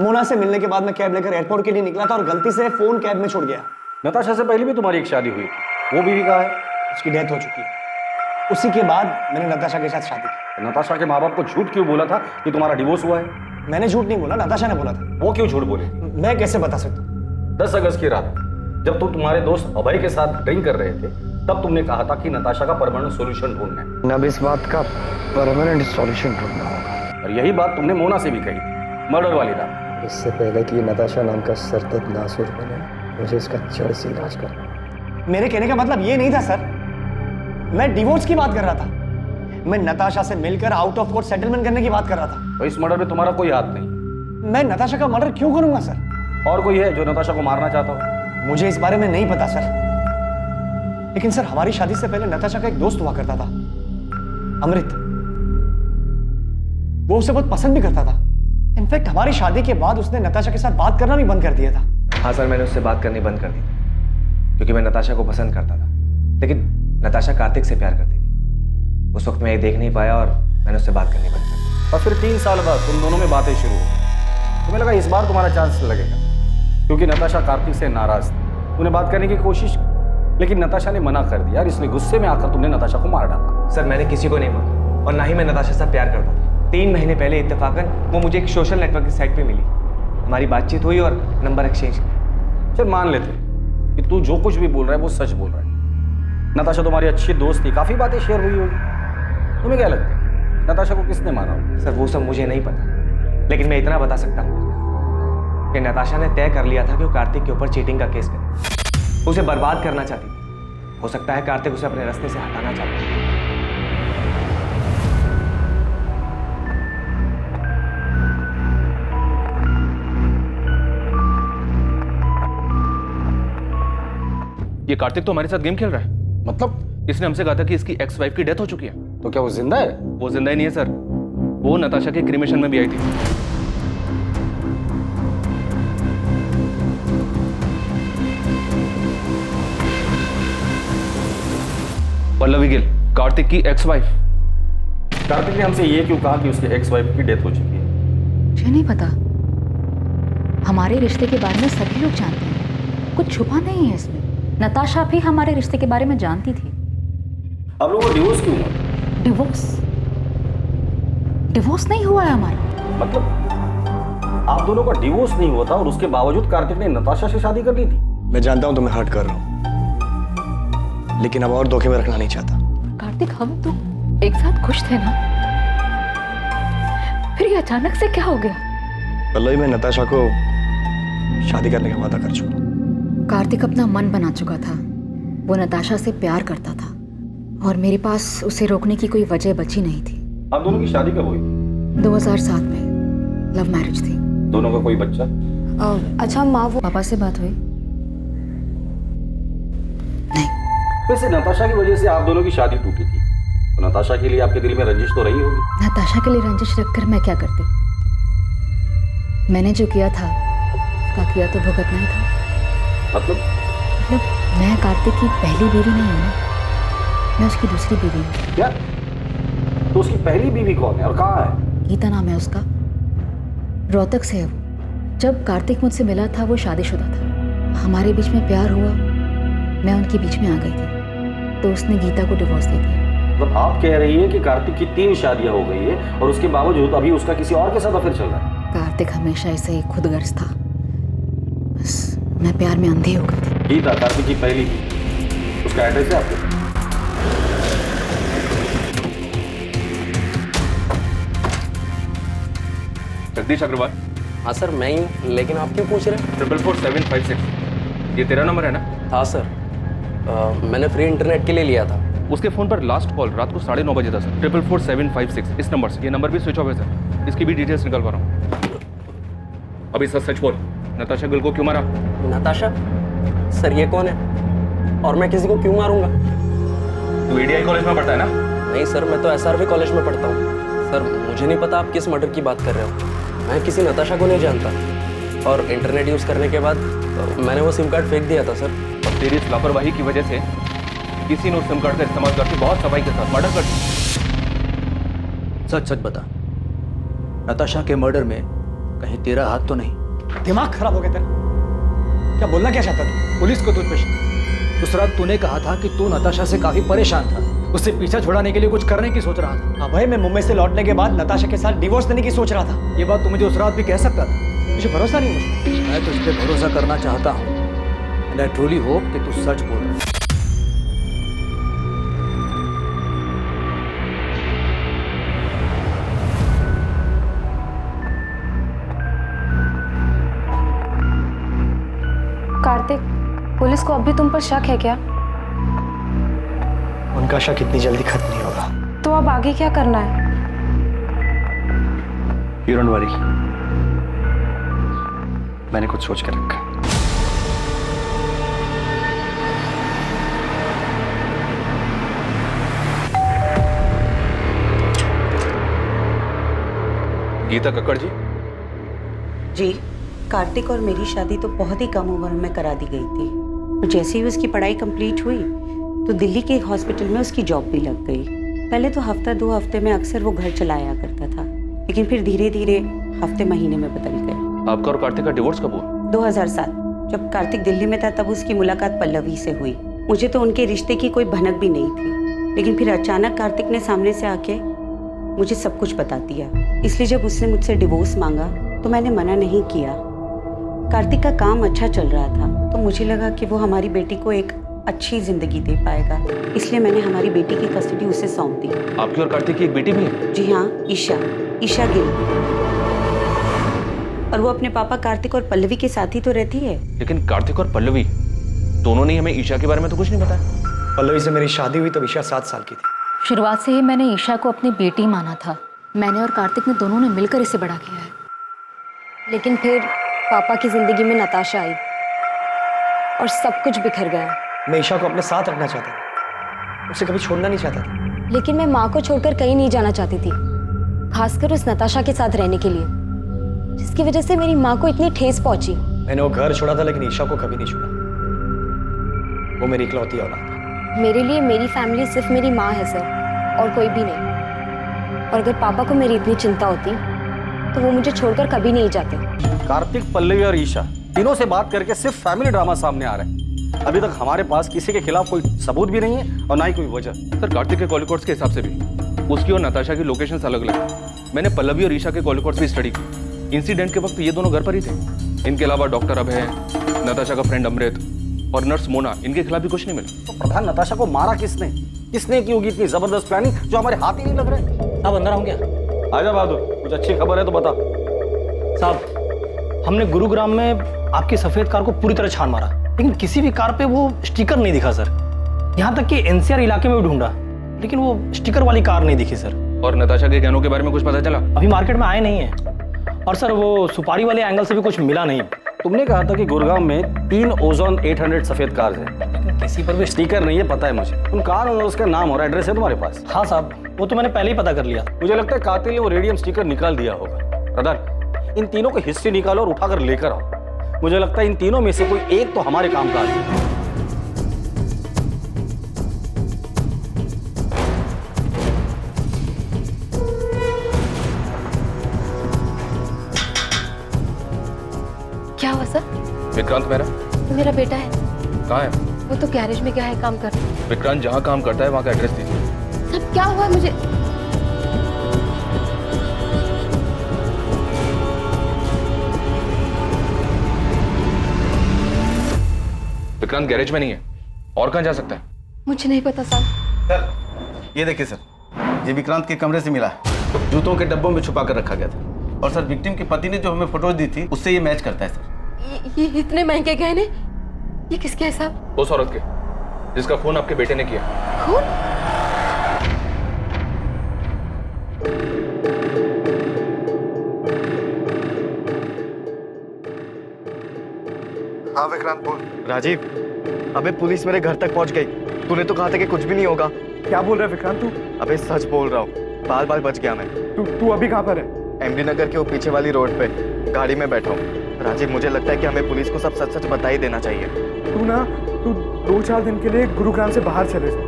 [SPEAKER 2] मोना से मिलने के बाद मैं कैब लेकर एयरपोर्ट के लिए निकला था और गलती से फोन कैब में छूट गया।
[SPEAKER 6] नताशा से पहले भी तुम्हारी एक शादी हुई, वो बीवी कहाँ है?
[SPEAKER 2] उसकी डेथ हो चुकी है। उसी के बाद मैंने नताशा के साथ शादी की।
[SPEAKER 6] नताशा के माँ बाप को झूठ क्यों बोला था कि तुम्हारा डिवोर्स हुआ है?
[SPEAKER 2] मैंने झूठ नहीं बोला, नताशा ने बोला था।
[SPEAKER 6] वो क्यों झूठ बोले?
[SPEAKER 2] मैं कैसे बता सकता हूँ?
[SPEAKER 6] 10 अगस्त की रात जब तुम तुम्हारे दोस्त अभय के साथ ड्रिंक कर रहे थे, तब तुमने कहा था कि नताशा का परमानेंट सॉल्यूशन ढूंढना है।
[SPEAKER 2] अब इस बात का परमानेंट सॉल्यूशन ढूंढना होगा।
[SPEAKER 6] और यही बात तुमने मोना से भी कही थी, मर्डर वाली रात।
[SPEAKER 2] इससे पहले कि नताशा नाम का सरदर्द नासुर बने, मुझे इसका जड़ से इलाज करना। मेरे कहने का मतलब ये नहीं था सर, मैं डिवोर्स की बात कर रहा था। मैं नताशा से मिलकर आउट ऑफ कोर्ट सेटलमेंट करने की बात कर रहा था।
[SPEAKER 6] तो इस मर्डर में तुम्हारा कोई हाथ नहीं?
[SPEAKER 2] मैं नताशा का मर्डर क्यों करूंगा सर?
[SPEAKER 6] और कोई है जो नताशा को मारना चाहता हो?
[SPEAKER 2] मुझे इस बारे में नहीं पता सर, लेकिन सर हमारी शादी से पहले नताशा का एक दोस्त हुआ करता था, अमृत। वो उसे बहुत पसंद भी करता था। इनफैक्ट हमारी शादी के बाद उसने नताशा के साथ बात करना भी बंद कर दिया था।
[SPEAKER 17] हाँ सर, मैंने उससे बात करनी बंद कर दी क्योंकि मैं नताशा को पसंद करता था, लेकिन नताशा कार्तिक से प्यार करती थी। उस वक्त मैं ये देख नहीं पाया और मैंने उससे बात करनी बंद कर दी।
[SPEAKER 6] और फिर 3 साल बाद तुम दोनों में बातें शुरू हो। तुम्हें लगा इस बार तुम्हारा चांस लगेगा, क्योंकि नताशा कार्तिक से नाराज थी। उन्हें बात करने की कोशिश की, लेकिन नताशा ने मना कर दिया और इसलिए गुस्से में आकर तुमने नताशा को मार डाला।
[SPEAKER 17] सर मैंने किसी को नहीं मारा और ना ही मैं नताशा से प्यार करता था। 3 महीने पहले इत्तेफाकन वो मुझे एक सोशल नेटवर्क की साइट पे मिली। हमारी बातचीत हुई और नंबर एक्सचेंज किया।
[SPEAKER 6] चल मान लेते कि तू जो कुछ भी बोल रहा है वो सच बोल रहा है। नताशा तुम्हारी अच्छी दोस्त थी, काफी बातें शेयर हुई होगी। तुम्हें क्या लगता है नताशा को किसने मारा?
[SPEAKER 17] सर वो सब मुझे नहीं पता, लेकिन मैं इतना बता सकता हूँ कि नताशा ने तय कर लिया था कि वो कार्तिक के ऊपर चीटिंग का केस करे। उसे बर्बाद करना चाहती थी। हो सकता है कार्तिक उसे अपने रास्ते से हटाना चाहता है।
[SPEAKER 5] ये कार्तिक तो हमारे साथ गेम खेल रहा है।
[SPEAKER 6] मतलब
[SPEAKER 5] इसने हमसे कहा था कि इसकी एक्स वाइफ की डेथ हो चुकी है।
[SPEAKER 6] तो क्या वो जिंदा है?
[SPEAKER 5] वो जिंदा ही नहीं है सर, वो नताशा के क्रिमेशन में भी आई थी। पल्लवी गिल, कार्तिक की एक्स वाइफ।
[SPEAKER 6] कार्तिक ने हमसे ये क्यों कहा कि उसकी एक्स वाइफ की डेथ हो चुकी है?
[SPEAKER 3] मुझे नहीं पता। हमारे रिश्ते के बारे में सभी लोग जानते हैं, कुछ छुपा नहीं है इसमें। नताशा भी हमारे रिश्ते के बारे में जानती थी।
[SPEAKER 6] अब लोगों को डिवोर्स क्यों हुआ?
[SPEAKER 3] डिवोर्स नहीं हुआ है हमारा।
[SPEAKER 6] मतलब आप दोनों का डिवोर्स नहीं हुआ था और उसके बावजूद कार्तिक ने नताशा से शादी कर ली थी?
[SPEAKER 2] मैं जानता हूं तुम्हें हर्ट कर रहा हूं, लेकिन अब और धोखे में रखना नहीं चाहता।
[SPEAKER 12] कार्तिक हम तो एक साथ खुश थे ना, फिर ये अचानक से क्या हो गया?
[SPEAKER 2] पल्लवी, मैं नताशा को शादी करने का वादा कर चुका।
[SPEAKER 3] कार्तिक अपना मन बना चुका था। वो नताशा से प्यार करता था और मेरे पास उसे रोकने की कोई वजह बची नहीं थी।
[SPEAKER 6] आप दोनों की शादी कब हुई?
[SPEAKER 3] 2007 में लव मैरिज थी।
[SPEAKER 6] दोनों का कोई बच्चा?
[SPEAKER 3] अच्छा माँ, वो पापा से बात हुई? नहीं।
[SPEAKER 6] वैसे नताशा की वजह से आप दोनों की शादी टूटी थी, तो नताशा के लिए आपके दिल में रंजिश तो रही होगी।
[SPEAKER 3] नताशा के लिए रंजिश रखकर मैं क्या करती? मैंने जो किया था उसका किया तो भुगतना ही था।
[SPEAKER 6] मतलब
[SPEAKER 3] मैं कार्तिक की पहली बीवी नहीं हूँ, मैं उसकी दूसरी बीवी हूँ।
[SPEAKER 6] क्या? तो उसकी पहली बीवी कौन है और कहाँ है?
[SPEAKER 18] गीता नाम है उसका, रोहतक से है वो। जब कार्तिक मुझसे मिला था वो शादीशुदा था, हमारे बीच में प्यार हुआ, मैं उनके बीच में आ गई थी, तो उसने गीता को डिवोर्स दे दिया।
[SPEAKER 6] मतलब आप कह रही है कि कार्तिक की 3 शादियां हो गई है और उसके बावजूद अभी उसका किसी और के साथ अफेयर चल रहा है?
[SPEAKER 18] कार्तिक हमेशा ऐसे ही खुदगर्ज था, बस मैं प्यार में अंधी हो गई थी।
[SPEAKER 6] गीता कार्तिक की पहली थी, उसका एड्रेस है आपके?
[SPEAKER 5] जगदीश अग्रवाल।
[SPEAKER 11] हाँ सर मैं ही हूँ, लेकिन आप क्यों पूछ रहे हैं?
[SPEAKER 5] 444-756 ये तेरा नंबर है ना?
[SPEAKER 11] हाँ सर, मैंने फ्री इंटरनेट के लिए लिया था।
[SPEAKER 5] उसके फोन पर लास्ट कॉल रात को 9:30 बजे था सर। 444-756 इस नंबर से। ये नंबर भी स्विच ऑफ है सर, इसकी भी डिटेल्स निकलवा रहा हूँ। अभी सच सच बोल, नताशा गिल को क्यों मारा?
[SPEAKER 11] नताशा? सर ये कौन है और मैं किसी को क्यों मारूंगा?
[SPEAKER 5] तू एडीआई कॉलेज में पढ़ता है ना?
[SPEAKER 11] नहीं सर, मैं तो एसआरवी कॉलेज में पढ़ता हूँ। सर मुझे नहीं पता आप किस मर्डर की बात कर रहे हो। मैं किसी नताशा को नहीं जानता, और इंटरनेट यूज़ करने के बाद मैंने वो सिम कार्ड फेंक दिया था सर।
[SPEAKER 5] और तेरी इस लापरवाही की वजह से किसी ने उस सिम कार्ड का इस्तेमाल करके बहुत सफाई के साथ मर्डर कर दिया।
[SPEAKER 1] सच सच बता, नताशा के मर्डर में कहीं तेरा हाथ तो नहीं?
[SPEAKER 2] दिमाग खराब हो गया तेरा, क्या बोलना क्या चाहता तू? पुलिस को तुझ पे
[SPEAKER 1] उस रात तूने कहा था कि तू नताशा से काफी परेशान था, उससे पीछा छुड़ाने के लिए कुछ करने की सोच रहा था।
[SPEAKER 2] अभय, मैं मुंबई से लौटने के बाद नताशा के साथ डिवोर्स देने की सोच रहा था।
[SPEAKER 1] ये बात तू मुझे उस रात भी कह सकता था।
[SPEAKER 2] मुझे भरोसा नहीं मुझे।
[SPEAKER 1] मैं तुझ पे भरोसा करना चाहता हूँ, एंड आई ट्रूली होप कि तू सच बोल रहा है।
[SPEAKER 4] कार्तिक, पुलिस को अब भी तुम पर शक है क्या?
[SPEAKER 2] उनका शक इतनी जल्दी खत्म नहीं होगा।
[SPEAKER 4] तो अब आगे क्या करना है?
[SPEAKER 2] You don't worry, मैंने कुछ सोच कर रखा।
[SPEAKER 5] गीता कक्कड़ जी।
[SPEAKER 14] जी, कार्तिक और मेरी शादी तो बहुत ही कम उम्र में करा दी गई थी, और जैसे ही उसकी पढ़ाई कंप्लीट हुई तो दिल्ली के एक हॉस्पिटल में उसकी जॉब भी लग गई। पहले तो हफ्ता 2 हफ्ते में अक्सर वो घर चला आया करता था, लेकिन फिर धीरे धीरे हफ्ते महीने में बदल गए।
[SPEAKER 5] आपका और कार्तिक का डिवोर्स कब हुआ?
[SPEAKER 14] 2007 जब कार्तिक दिल्ली में था तब उसकी मुलाकात पल्लवी से हुई। मुझे तो उनके रिश्ते की कोई भनक भी नहीं थी, लेकिन फिर अचानक कार्तिक ने सामने से आके मुझे सब कुछ बता दिया। इसलिए जब उसने मुझसे डिवोर्स मांगा तो मैंने मना नहीं किया। कार्तिक का काम अच्छा चल रहा था, तो मुझे लगा कि वो हमारी बेटी को एक अच्छी जिंदगी दे पाएगा, इसलिए मैंने हमारी बेटी की कस्टडी उसे सौंप दी।
[SPEAKER 5] आपकी और कार्तिक की एक बेटी भी है?
[SPEAKER 14] जी हाँ, ईशा गिल, और वो अपने पापा कार्तिक और पल्लवी के साथ ही तो रहती है।
[SPEAKER 5] लेकिन कार्तिक और पल्लवी दोनों ने हमें ईशा के बारे में तो कुछ नहीं बताया।
[SPEAKER 2] पल्लवी से मेरी शादी हुई तब ईशा 7 साल की थी।
[SPEAKER 18] शुरुआत से ही मैंने ईशा को अपनी बेटी माना था। मैंने और कार्तिक ने दोनों ने मिलकर इसे बड़ा किया है।
[SPEAKER 13] लेकिन फिर पापा की जिंदगी में नताशा आई और सब कुछ बिखर गया।
[SPEAKER 2] मैं ईशा को अपने साथ रखना चाहता था, उसे कभी छोड़ना नहीं चाहता था।
[SPEAKER 13] लेकिन मैं माँ को छोड़कर कहीं नहीं जाना चाहती थी, खासकर उस नताशा के साथ रहने के लिए, जिसकी वजह से मेरी माँ को इतनी ठेस पहुंची।
[SPEAKER 2] मैंने वो घर छोड़ा था, लेकिन ईशा को कभी नहीं छोड़ा। वो मेरी इकलौती औलाद है।
[SPEAKER 13] मेरे लिए मेरी फैमिली सिर्फ मेरी माँ है सर, और कोई भी नहीं। और अगर पापा को मेरी इतनी चिंता होती तो वो मुझे छोड़कर कभी नहीं जाते।
[SPEAKER 6] कार्तिक, पल्लवी और ईशा तीनों से बात करके सिर्फ फैमिली ड्रामा सामने आ रहा है। अभी तक हमारे पास किसी के खिलाफ कोई सबूत भी नहीं है और ना ही कोई वजह।
[SPEAKER 5] सर कार्तिक के कॉल रिकॉर्ड्स के हिसाब से भी उसकी और नताशा की लोकेशंस अलग अलग है। मैंने पल्लवी और ईशा के कॉल रिकॉर्ड्स भी स्टडी की। इंसिडेंट के वक्त ये दोनों घर पर ही थे। इनके अलावा डॉक्टर अभय, नताशा का फ्रेंड अमृत और नर्स मोना, इनके खिलाफ भी कुछ नहीं मिला।
[SPEAKER 6] तो प्रधान, नताशा को मारा किसने? किसने की होगी इतनी जबरदस्त प्लानिंग जो हमारे हाथ ही नहीं लग रहे?
[SPEAKER 2] साहब अंदर आऊं क्या?
[SPEAKER 6] आजा बहादुर, कुछ अच्छी खबर है तो बता।
[SPEAKER 2] साहब, हमने गुरुग्राम में आपकी सफेद कार को पूरी तरह छान मारा, लेकिन किसी भी कार पे वो स्टिकर नहीं दिखा सर। यहाँ तक कि एनसीआर इलाके में भी ढूंढा, लेकिन वो स्टिकर वाली कार नहीं दिखी सर।
[SPEAKER 5] और नताशा के गहनों के बारे में कुछ पता चला?
[SPEAKER 2] अभी मार्केट में आए नहीं है, और सर वो सुपारी वाले एंगल से भी कुछ मिला नहीं।
[SPEAKER 6] तुमने कहा था कि गुरुग्राम में 3 ओजोन 800 सफेद कार्स हैं,
[SPEAKER 2] किसी पर भी
[SPEAKER 6] स्टिकर नहीं है, पता है मुझे। उन कार और उसका नाम और एड्रेस है तुम्हारे पास?
[SPEAKER 2] हाँ साहब, वो तो मैंने पहले ही पता कर लिया।
[SPEAKER 6] मुझे लगता है कातिल ने वो रेडियम स्टिकर निकाल दिया होगा। प्रधान, इन तीनों को हिस्ट्री निकालो और उठाकर लेकर आओ। मुझे लगता है इन तीनों में से कोई एक तो हमारे काम का आदमी है।
[SPEAKER 18] हुआ सर?
[SPEAKER 5] विक्रांत
[SPEAKER 18] मेरा बेटा है,
[SPEAKER 5] कहाँ है?
[SPEAKER 18] वो तो गैरेज में गया है काम कर।
[SPEAKER 5] विक्रांत जहाँ काम करता है वहाँ का एड्रेस दीजिए।
[SPEAKER 18] सब क्या हुआ मुझे?
[SPEAKER 5] विक्रांत गैरेज में नहीं है, और कहाँ जा सकता है?
[SPEAKER 18] मुझे नहीं पता साहब।
[SPEAKER 7] सर ये देखिए सर, ये विक्रांत के कमरे से मिला है, जूतों के डब्बों में छुपा कर रखा गया था। और सर विक्टिम के पति ने जो हमें फोटोज दी थी उससे ये मैच करता है सर।
[SPEAKER 18] ये इतने महंगे गहने, ये किसके है साहब?
[SPEAKER 5] उस औरत के जिसका खून आपके बेटे ने किया।
[SPEAKER 18] खून?
[SPEAKER 2] हाँ विक्रांत बोल। राजीव, अबे पुलिस मेरे घर तक पहुंच गई। तूने तो कहा था कि कुछ भी नहीं होगा।
[SPEAKER 8] क्या बोल रहा है विक्रांत तू?
[SPEAKER 2] अबे सच बोल रहा हूँ, बाल बाल बच गया मैं।
[SPEAKER 8] तू अभी कहाँ पर है?
[SPEAKER 2] एमडी नगर के वो पीछे वाली रोड पे गाड़ी में बैठा हूँ। राजीव, मुझे लगता है कि हमें पुलिस को सब सच सच बता ही देना चाहिए।
[SPEAKER 8] तू 2-4 दिन के लिए गुरुग्राम से बाहर चले जा,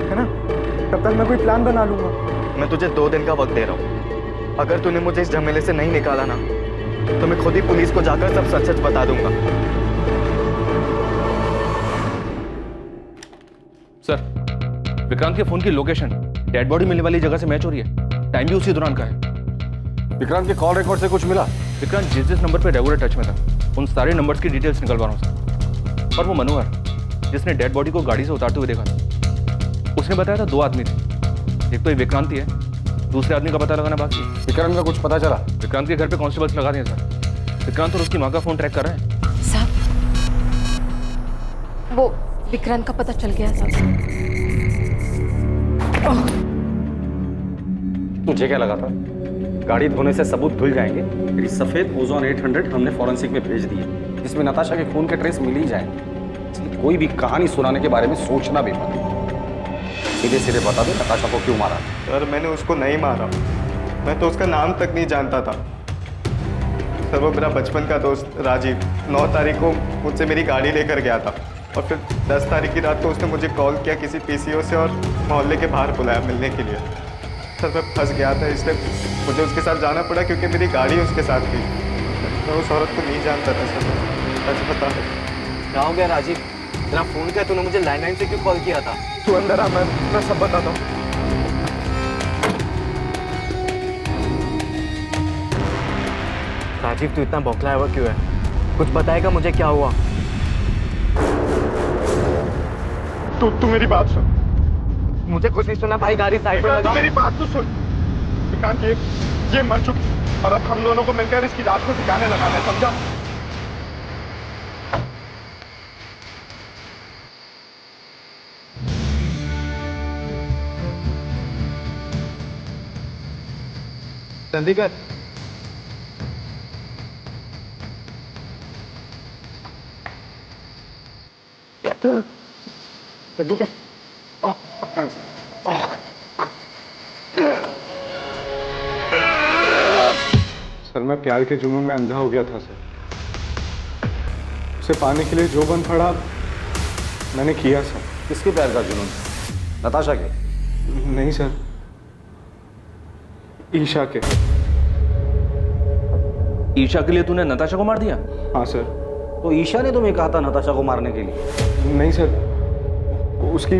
[SPEAKER 8] है ना? तब तक मैं कोई प्लान बना लूंगा।
[SPEAKER 2] मैं तुझे 2 दिन का वक्त दे रहा हूँ। अगर तूने मुझे इस झमेले से नहीं निकाला ना, तो मैं खुद ही पुलिस को जाकर सब सच सच बता दूंगा।
[SPEAKER 5] सर, विक्रांत के फोन की लोकेशन डेड बॉडी मिलने वाली जगह से मैच हो रही है। टाइम भी उसी दौरान का है।
[SPEAKER 6] विक्रांत के कॉल रिकॉर्ड से कुछ मिला?
[SPEAKER 5] विक्रांत जिस नंबर पे रेगुलर टच में था, उन सारे नंबर्स की डिटेल्स निकलवा रहा हूँ सर। और वो मनोहर जिसने डेड बॉडी को गाड़ी से उतारते हुए देखा था, उसने बताया था 2 आदमी थे। एक तो ये विक्रांत ही है, दूसरे आदमी का पता लगाना बाकी है।
[SPEAKER 6] विक्रांत का कुछ पता चला?
[SPEAKER 5] विक्रांत के घर पे कांस्टेबल्स लगा दिए सर। विक्रांत और उसकी माँ का फोन ट्रैक कर रहे हैं।
[SPEAKER 18] साहब, वो विक्रांत का पता चल गया साहब।
[SPEAKER 6] तुझे क्या लगा था गाड़ी धोने से सबूत धुल जाएंगे? मेरी सफेद ओजोन 800 हमने फॉरेंसिक में भेज दी है, जिसमें नताशा के खून के ट्रेस मिल ही जाएंगे। इसलिए कोई भी कहानी सुनाने के बारे में सोचना भी मत। सीधे सीधे बता दो नताशा को क्यों मारा।
[SPEAKER 2] सर मैंने उसको नहीं मारा, मैं तो उसका नाम तक नहीं जानता था। सर वो मेरा बचपन का दोस्त राजीव 9 तारीख को मुझसे मेरी गाड़ी लेकर गया था, और फिर 10 तारीख की रात को उसने मुझे कॉल किया किसी पीसीओ से और मोहल्ले के बाहर बुलाया मिलने के लिए। सर मैं फंस गया था, इसलिए मुझे उसके साथ जाना पड़ा क्योंकि मेरी गाड़ी उसके साथ थी। मैं उस औरत को नहीं जानता था सर, सच बता।
[SPEAKER 17] क्या हो गया राजीव? तेरा फोन क्या, तूने मुझे लैंडलाइन से क्यों कॉल किया था?
[SPEAKER 8] तू अंदर आ, मैं सब बताता हूँ।
[SPEAKER 17] राजीव तू इतना बौखलाया हुआ क्यों है? कुछ बताएगा मुझे क्या हुआ?
[SPEAKER 8] तू मेरी बात सुन।
[SPEAKER 17] मुझे कुछ नहीं सुना भाई, गाड़ी साइड में लगा।
[SPEAKER 8] मेरी बात तो सुन विक्रांत, ये मर चुकी और अब हम दोनों को मिलकर इसकी लाश को ठिकाने लगाना है, समझा?
[SPEAKER 2] चंडीगढ़
[SPEAKER 8] सर मैं प्यार के जुनून में अंधा हो गया था सर। उसे पाने के लिए जो बन पड़ा मैंने किया सर।
[SPEAKER 6] किसके प्यार का जुनून? नताशा के?
[SPEAKER 8] नहीं सर, ईशा के।
[SPEAKER 5] ईशा के लिए तूने नताशा को मार दिया?
[SPEAKER 8] हाँ सर।
[SPEAKER 6] तो ईशा ने तुम्हें कहा था नताशा को मारने के लिए?
[SPEAKER 8] नहीं सर, उसकी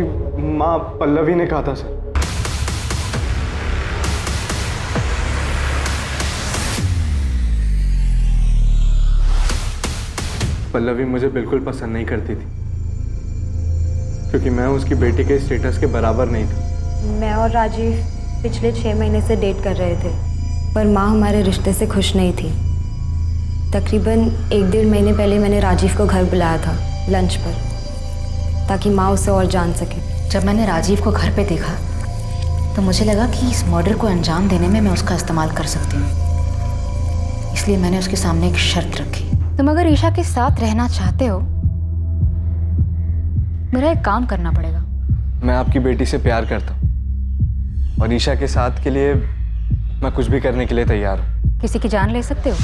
[SPEAKER 8] माँ पल्लवी ने कहा था सर। पल्लवी मुझे बिल्कुल पसंद नहीं करती थी, क्योंकि मैं उसकी बेटी के स्टेटस के बराबर नहीं था।
[SPEAKER 13] मैं और राजीव पिछले 6 महीने से डेट कर रहे थे, पर माँ हमारे रिश्ते से खुश नहीं थी। तकरीबन 1-1.5 महीने पहले मैंने राजीव को घर बुलाया था लंच पर, ताकि माँ उसे और जान सके।
[SPEAKER 18] जब मैंने राजीव को घर पे देखा तो मुझे लगा कि इस मर्डर को अंजाम देने में मैं उसका इस्तेमाल कर सकती हूँ, इसलिए मैंने उसके सामने एक शर्त रखी। तुम अगर ईशा के साथ रहना चाहते हो, मेरा एक काम करना पड़ेगा।
[SPEAKER 2] मैं आपकी बेटी से प्यार करता हूँ और ईशा के साथ के लिए मैं कुछ भी करने के लिए तैयार हूँ।
[SPEAKER 18] किसी की जान ले सकते हो?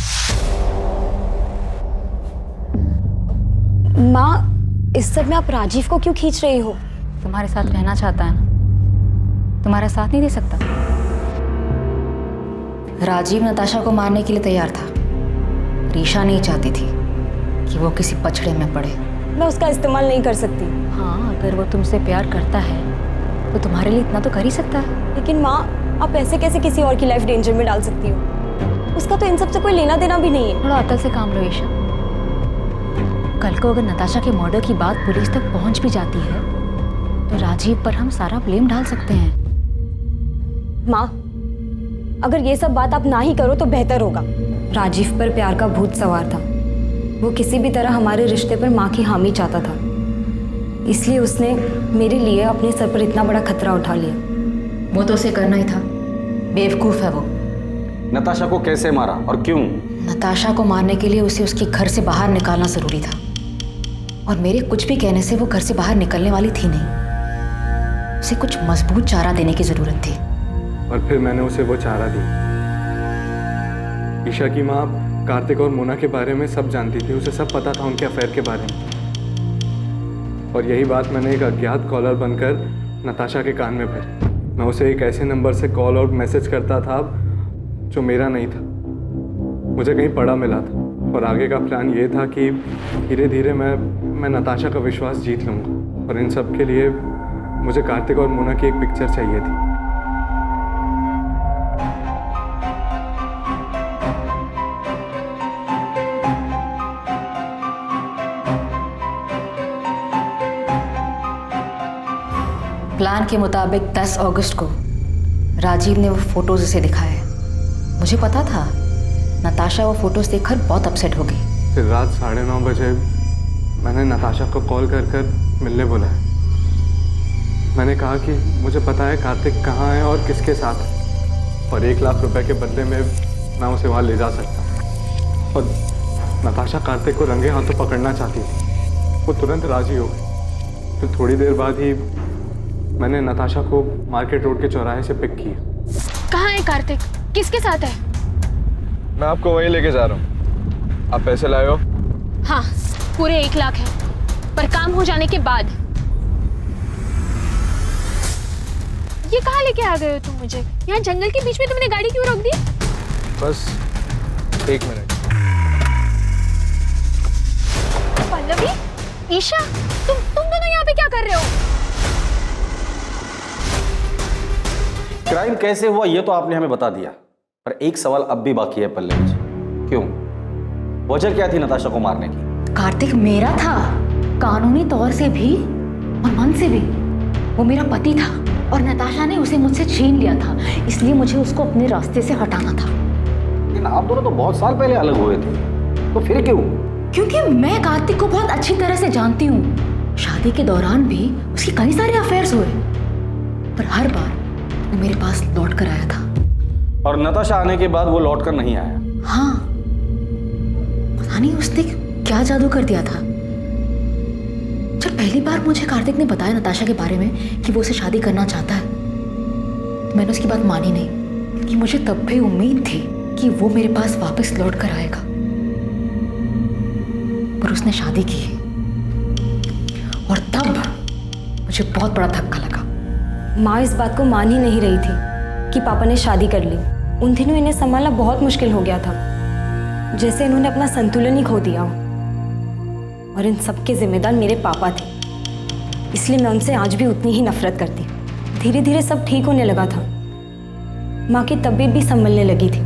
[SPEAKER 13] माँ, इस सब में आप राजीव को क्यों खींच रही हो?
[SPEAKER 18] तुम्हारे साथ रहना चाहता है ना, तुम्हारा साथ नहीं दे सकता। राजीव नताशा को मारने के लिए तैयार था, ईशा नहीं चाहती थी कि वो किसी पछड़े में पड़े।
[SPEAKER 13] मैं उसका इस्तेमाल नहीं कर सकती।
[SPEAKER 18] हाँ, अगर वो तुमसे प्यार करता है तो तुम्हारे लिए इतना तो कर ही सकता है।
[SPEAKER 13] लेकिन माँ, आप ऐसे कैसे किसी और की लाइफ डेंजर में डाल सकती हो? उसका तो इन सब से कोई लेना देना भी नहीं है।
[SPEAKER 18] थोड़ा अकल से काम लो ईशा। कल को अगर नताशा के मर्डर की बात पुलिस तक पहुंच भी जाती है तो राजीव पर हम सारा ब्लेम डाल सकते हैं।
[SPEAKER 13] माँ, अगर ये सब बात आप ना ही करो तो बेहतर होगा। राजीव पर प्यार का भूत सवार था। वो किसी भी तरह हमारे रिश्ते पर माँ की हामी चाहता था, इसलिए उसने मेरे लिए अपने सर पर इतना बड़ा खतरा उठा लिया।
[SPEAKER 18] वो तो उसे करना ही था, बेवकूफ़ है वो।
[SPEAKER 6] नताशा को कैसे मारा और क्यों?
[SPEAKER 18] नताशा को मारने के लिए उसे उसके घर से बाहर निकालना ज़रूरी था, और मेरे कुछ भी कहने से वो घर से बाहर निकलने वाली थी नहीं। उसे कुछ मजबूत चारा देने की ज़रूरत थी।
[SPEAKER 8] और फिर मैंने उसे वो चारा दी। ईशा की माँ कार्तिक और मोना के बारे में सब जानती थी, उसे सब पता था उनके अफेयर के बारे में। और यही बात मैंने एक अज्ञात कॉलर बनकर नताशा के कान में भरी। मैं उसे एक ऐसे नंबर से कॉल और मैसेज करता था जो मेरा नहीं था, मुझे कहीं पड़ा मिला था। और आगे का प्लान ये था कि धीरे धीरे मैं नताशा का विश्वास जीत लूँगा। और इन सब के लिए मुझे कार्तिक और मोना की एक पिक्चर चाहिए थी।
[SPEAKER 18] प्लान के मुताबिक 10 अगस्त को राजीव ने वो फोटोज उसे दिखाए। मुझे पता था नताशा वो फोटोज देखकर बहुत अपसेट होगी।
[SPEAKER 8] फिर रात 9:30 बजे मैंने नताशा को कॉल कर मिलने बुलाया। मैंने कहा कि मुझे पता है कार्तिक कहाँ है और किसके साथ है, और 1 लाख रुपए के बदले में मैं उसे वहाँ ले जा सकता। और नताशा कार्तिक को रंगे हाथों पकड़ना चाहती थी। वो तुरंत राजी हो गई। फिर थोड़ी देर बाद ही मैंने नताशा को मार्केट रोड के चौराहे से पिक किया।
[SPEAKER 15] कहाँ है कार्तिक? किसके साथ है?
[SPEAKER 7] मैं आपको वहीं लेके जा रहा हूँ। आप पैसे लाए हो?
[SPEAKER 15] हाँ, पूरे 1 लाख है, पर काम हो जाने के बाद। ये कहाँ लेके आ गए हो तुम मुझे? यहाँ जंगल के बीच में तुमने गाड़ी क्यों रोक दी?
[SPEAKER 7] बस 1 मिनट।
[SPEAKER 15] पल्लवी, ईशा, तुम दोनों यहाँ पे क्या कर रहे हो?
[SPEAKER 6] क्राइम कैसे हुआ ये तो आपने हमें बता दिया, पर एक सवाल अब भी बाकी है पल्लवी जी। क्यों? वजह क्या थी नताशा को मारने की?
[SPEAKER 18] कार्तिक मेरा था, कानूनी तौर से भी और मन से भी। वो मेरा पति था और नताशा ने उसे मुझसे छीन लिया था, इसलिए मुझे उसको अपने रास्ते से हटाना था।
[SPEAKER 6] लेकिन आप दोनों तो बहुत साल पहले अलग हुए थे, तो फिर क्यों?
[SPEAKER 18] क्योंकि मैं कार्तिक को बहुत अच्छी तरह से जानती हूँ। शादी के दौरान भी उसके कई सारे अफेयर्स हुए, पर हर बार वो मेरे पास लौट कर आया था।
[SPEAKER 6] और नताशा आने के बाद वो लौट कर नहीं आया?
[SPEAKER 18] हाँ, पता नहीं उसने क्या जादू कर दिया था। जब पहली बार मुझे कार्तिक ने बताया नताशा के बारे में कि वो उसे शादी करना चाहता है, तो मैंने उसकी बात मानी नहीं, क्योंकि मुझे तब भी उम्मीद थी कि वो मेरे पास वापस लौट कर आएगा। पर उसने शादी की, और तब मुझे बहुत बड़ा धक्का लगा।
[SPEAKER 13] माँ इस बात को मान ही नहीं रही थी कि पापा ने शादी कर ली। उन दिनों इन्हें संभालना बहुत मुश्किल हो गया था, जैसे इन्होंने अपना संतुलन ही खो दिया हो। और इन सब के जिम्मेदार मेरे पापा थे, इसलिए मैं उनसे आज भी उतनी ही नफरत करती। धीरे धीरे सब ठीक होने लगा था, माँ की तबीयत भी संभलने लगी थी।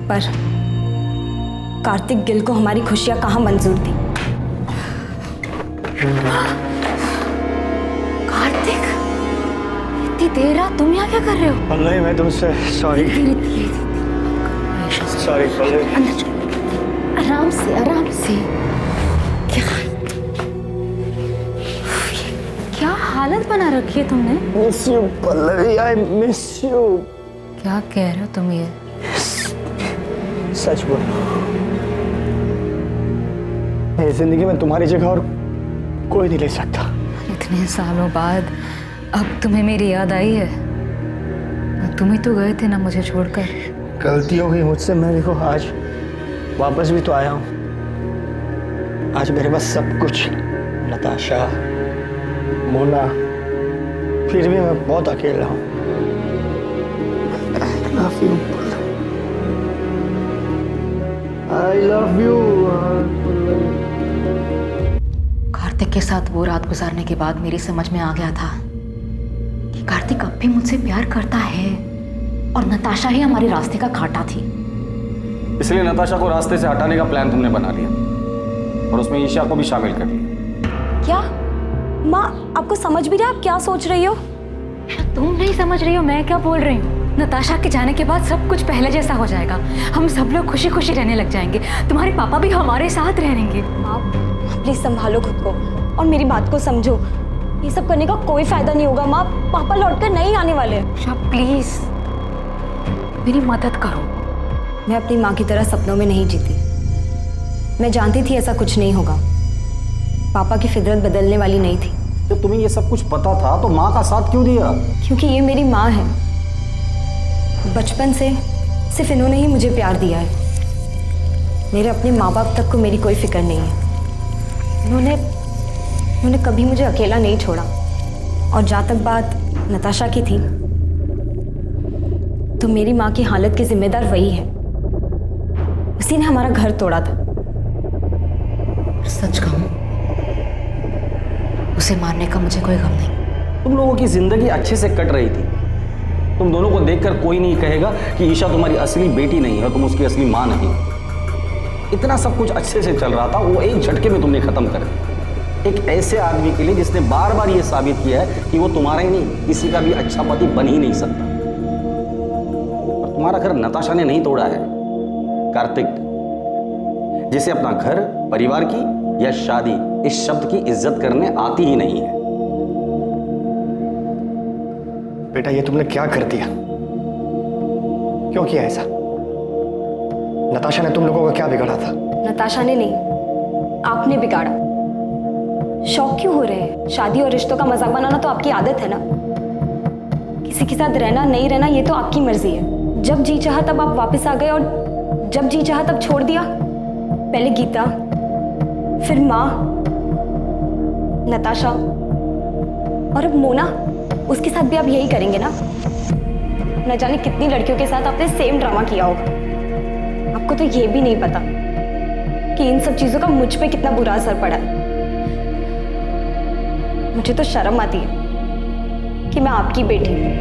[SPEAKER 13] पर कार्तिक गिल को हमारी खुशियां कहाँ मंजूर थी।
[SPEAKER 18] कार्तिक, इतनी देर रात तुम यहाँ क्या कर रहे हो?
[SPEAKER 2] पल्लवी, मैं तुमसे सॉरी। सॉरी पल्लवी।
[SPEAKER 18] अंदर चलो, आराम से आराम से। क्या हालत बना रखी है तुमने?
[SPEAKER 2] Miss you Pallavi, I miss you.
[SPEAKER 18] क्या कह रहे हो तुम ये?
[SPEAKER 2] सच बोल, मेरी जिंदगी में तुम्हारी जगह और कोई नहीं ले सकता।
[SPEAKER 18] इतने सालों बाद अब तुम्हें मेरी याद आई है? तुम ही तो गए थे ना मुझे छोड़कर।
[SPEAKER 2] गलती हो गई मुझसे, मैं देखो आज वापस भी तो आया हूँ। आज मेरे पास सब कुछ, नताशा, मोना, फिर भी मैं बहुत अकेला हूँ। I love you.
[SPEAKER 18] कार्तिक के साथ वो रात गुजारने के बाद मेरी समझ में आ गया था कि कार्तिक अब भी मुझसे प्यार करता है और नताशा ही हमारे रास्ते का कांटा थी।
[SPEAKER 6] इसलिए नताशा को रास्ते से हटाने का प्लान तुमने बना लिया और उसमें ईशा को भी शामिल कर लिया।
[SPEAKER 13] क्या माँ, आपको समझ भी रहा है आप क्या सोच रही हो?
[SPEAKER 18] तुम नहीं समझ रही हो मैं क्या बोल रही हूँ। नताशा के जाने के बाद सब कुछ पहले जैसा हो जाएगा। हम सब लोग खुशी खुशी रहने लग जाएंगे। तुम्हारे पापा भी हमारे साथ रहेंगे।
[SPEAKER 13] आप प्लीज संभालो खुद को और मेरी बात को समझो। ये सब करने का कोई फायदा नहीं होगा माँ। पापा लौटकर नहीं आने वाले।
[SPEAKER 18] प्लीज मेरी मदद करो।
[SPEAKER 13] मैं अपनी माँ की तरह सपनों में नहीं जीती। मैं जानती थी ऐसा कुछ नहीं होगा। पापा की फितरत बदलने वाली नहीं थी।
[SPEAKER 6] जब तुम्हें ये सब कुछ पता था तो माँ का साथ क्यों दिया?
[SPEAKER 13] क्योंकि ये मेरी माँ है। बचपन से सिर्फ इन्होंने ही मुझे प्यार दिया है। मेरे अपने माँ बाप तक को मेरी कोई फिक्र नहीं है। उन्होंने कभी मुझे अकेला नहीं छोड़ा। और जहाँ तक बात नताशा की थी तो मेरी माँ की हालत की जिम्मेदार वही है। उसी ने हमारा घर तोड़ा था।
[SPEAKER 18] सच कहूँ उसे मारने का मुझे कोई गम नहीं।
[SPEAKER 6] तुम लोगों की जिंदगी अच्छे से कट रही थी। तुम दोनों को देखकर कोई नहीं कहेगा कि ईशा तुम्हारी असली बेटी नहीं है, तुम उसकी असली माँ नहीं। इतना सब कुछ अच्छे से चल रहा था, वो एक झटके में तुमने खत्म कर दिया। एक ऐसे आदमी के लिए जिसने बार बार ये साबित किया है कि वो तुम्हारा ही नहीं किसी का भी अच्छा पति बन ही नहीं सकता। और तुम्हारा घर नताशा ने नहीं तोड़ा है, कार्तिक, जिसे अपना घर, परिवार की या शादी इस शब्द की इज्जत करने आती ही नहीं है।
[SPEAKER 2] बेटा ये तुमने क्या कर दिया? क्यों किया ऐसा? नताशा ने तुम लोगों का क्या बिगाड़ा था?
[SPEAKER 13] नताशा ने नहीं, आपने बिगाड़ा। शौक क्यों हो रहे हैं? शादी और रिश्तों का मजाक बनाना तो आपकी आदत है ना। किसी के साथ रहना नहीं रहना ये तो आपकी मर्जी है। जब जी चाहा तब आप वापस आ गए और जब जी चाहा तब छोड़ दिया। पहले गीता, फिर माँ, नताशा और अब मोना। उसके साथ भी आप यही करेंगे ना? न जाने कितनी लड़कियों के साथ आपने सेम ड्रामा किया होगा। आपको तो ये भी नहीं पता कि इन सब चीजों का मुझ पे कितना बुरा असर पड़ा है। मुझे तो शर्म आती है कि मैं आपकी बेटी हूँ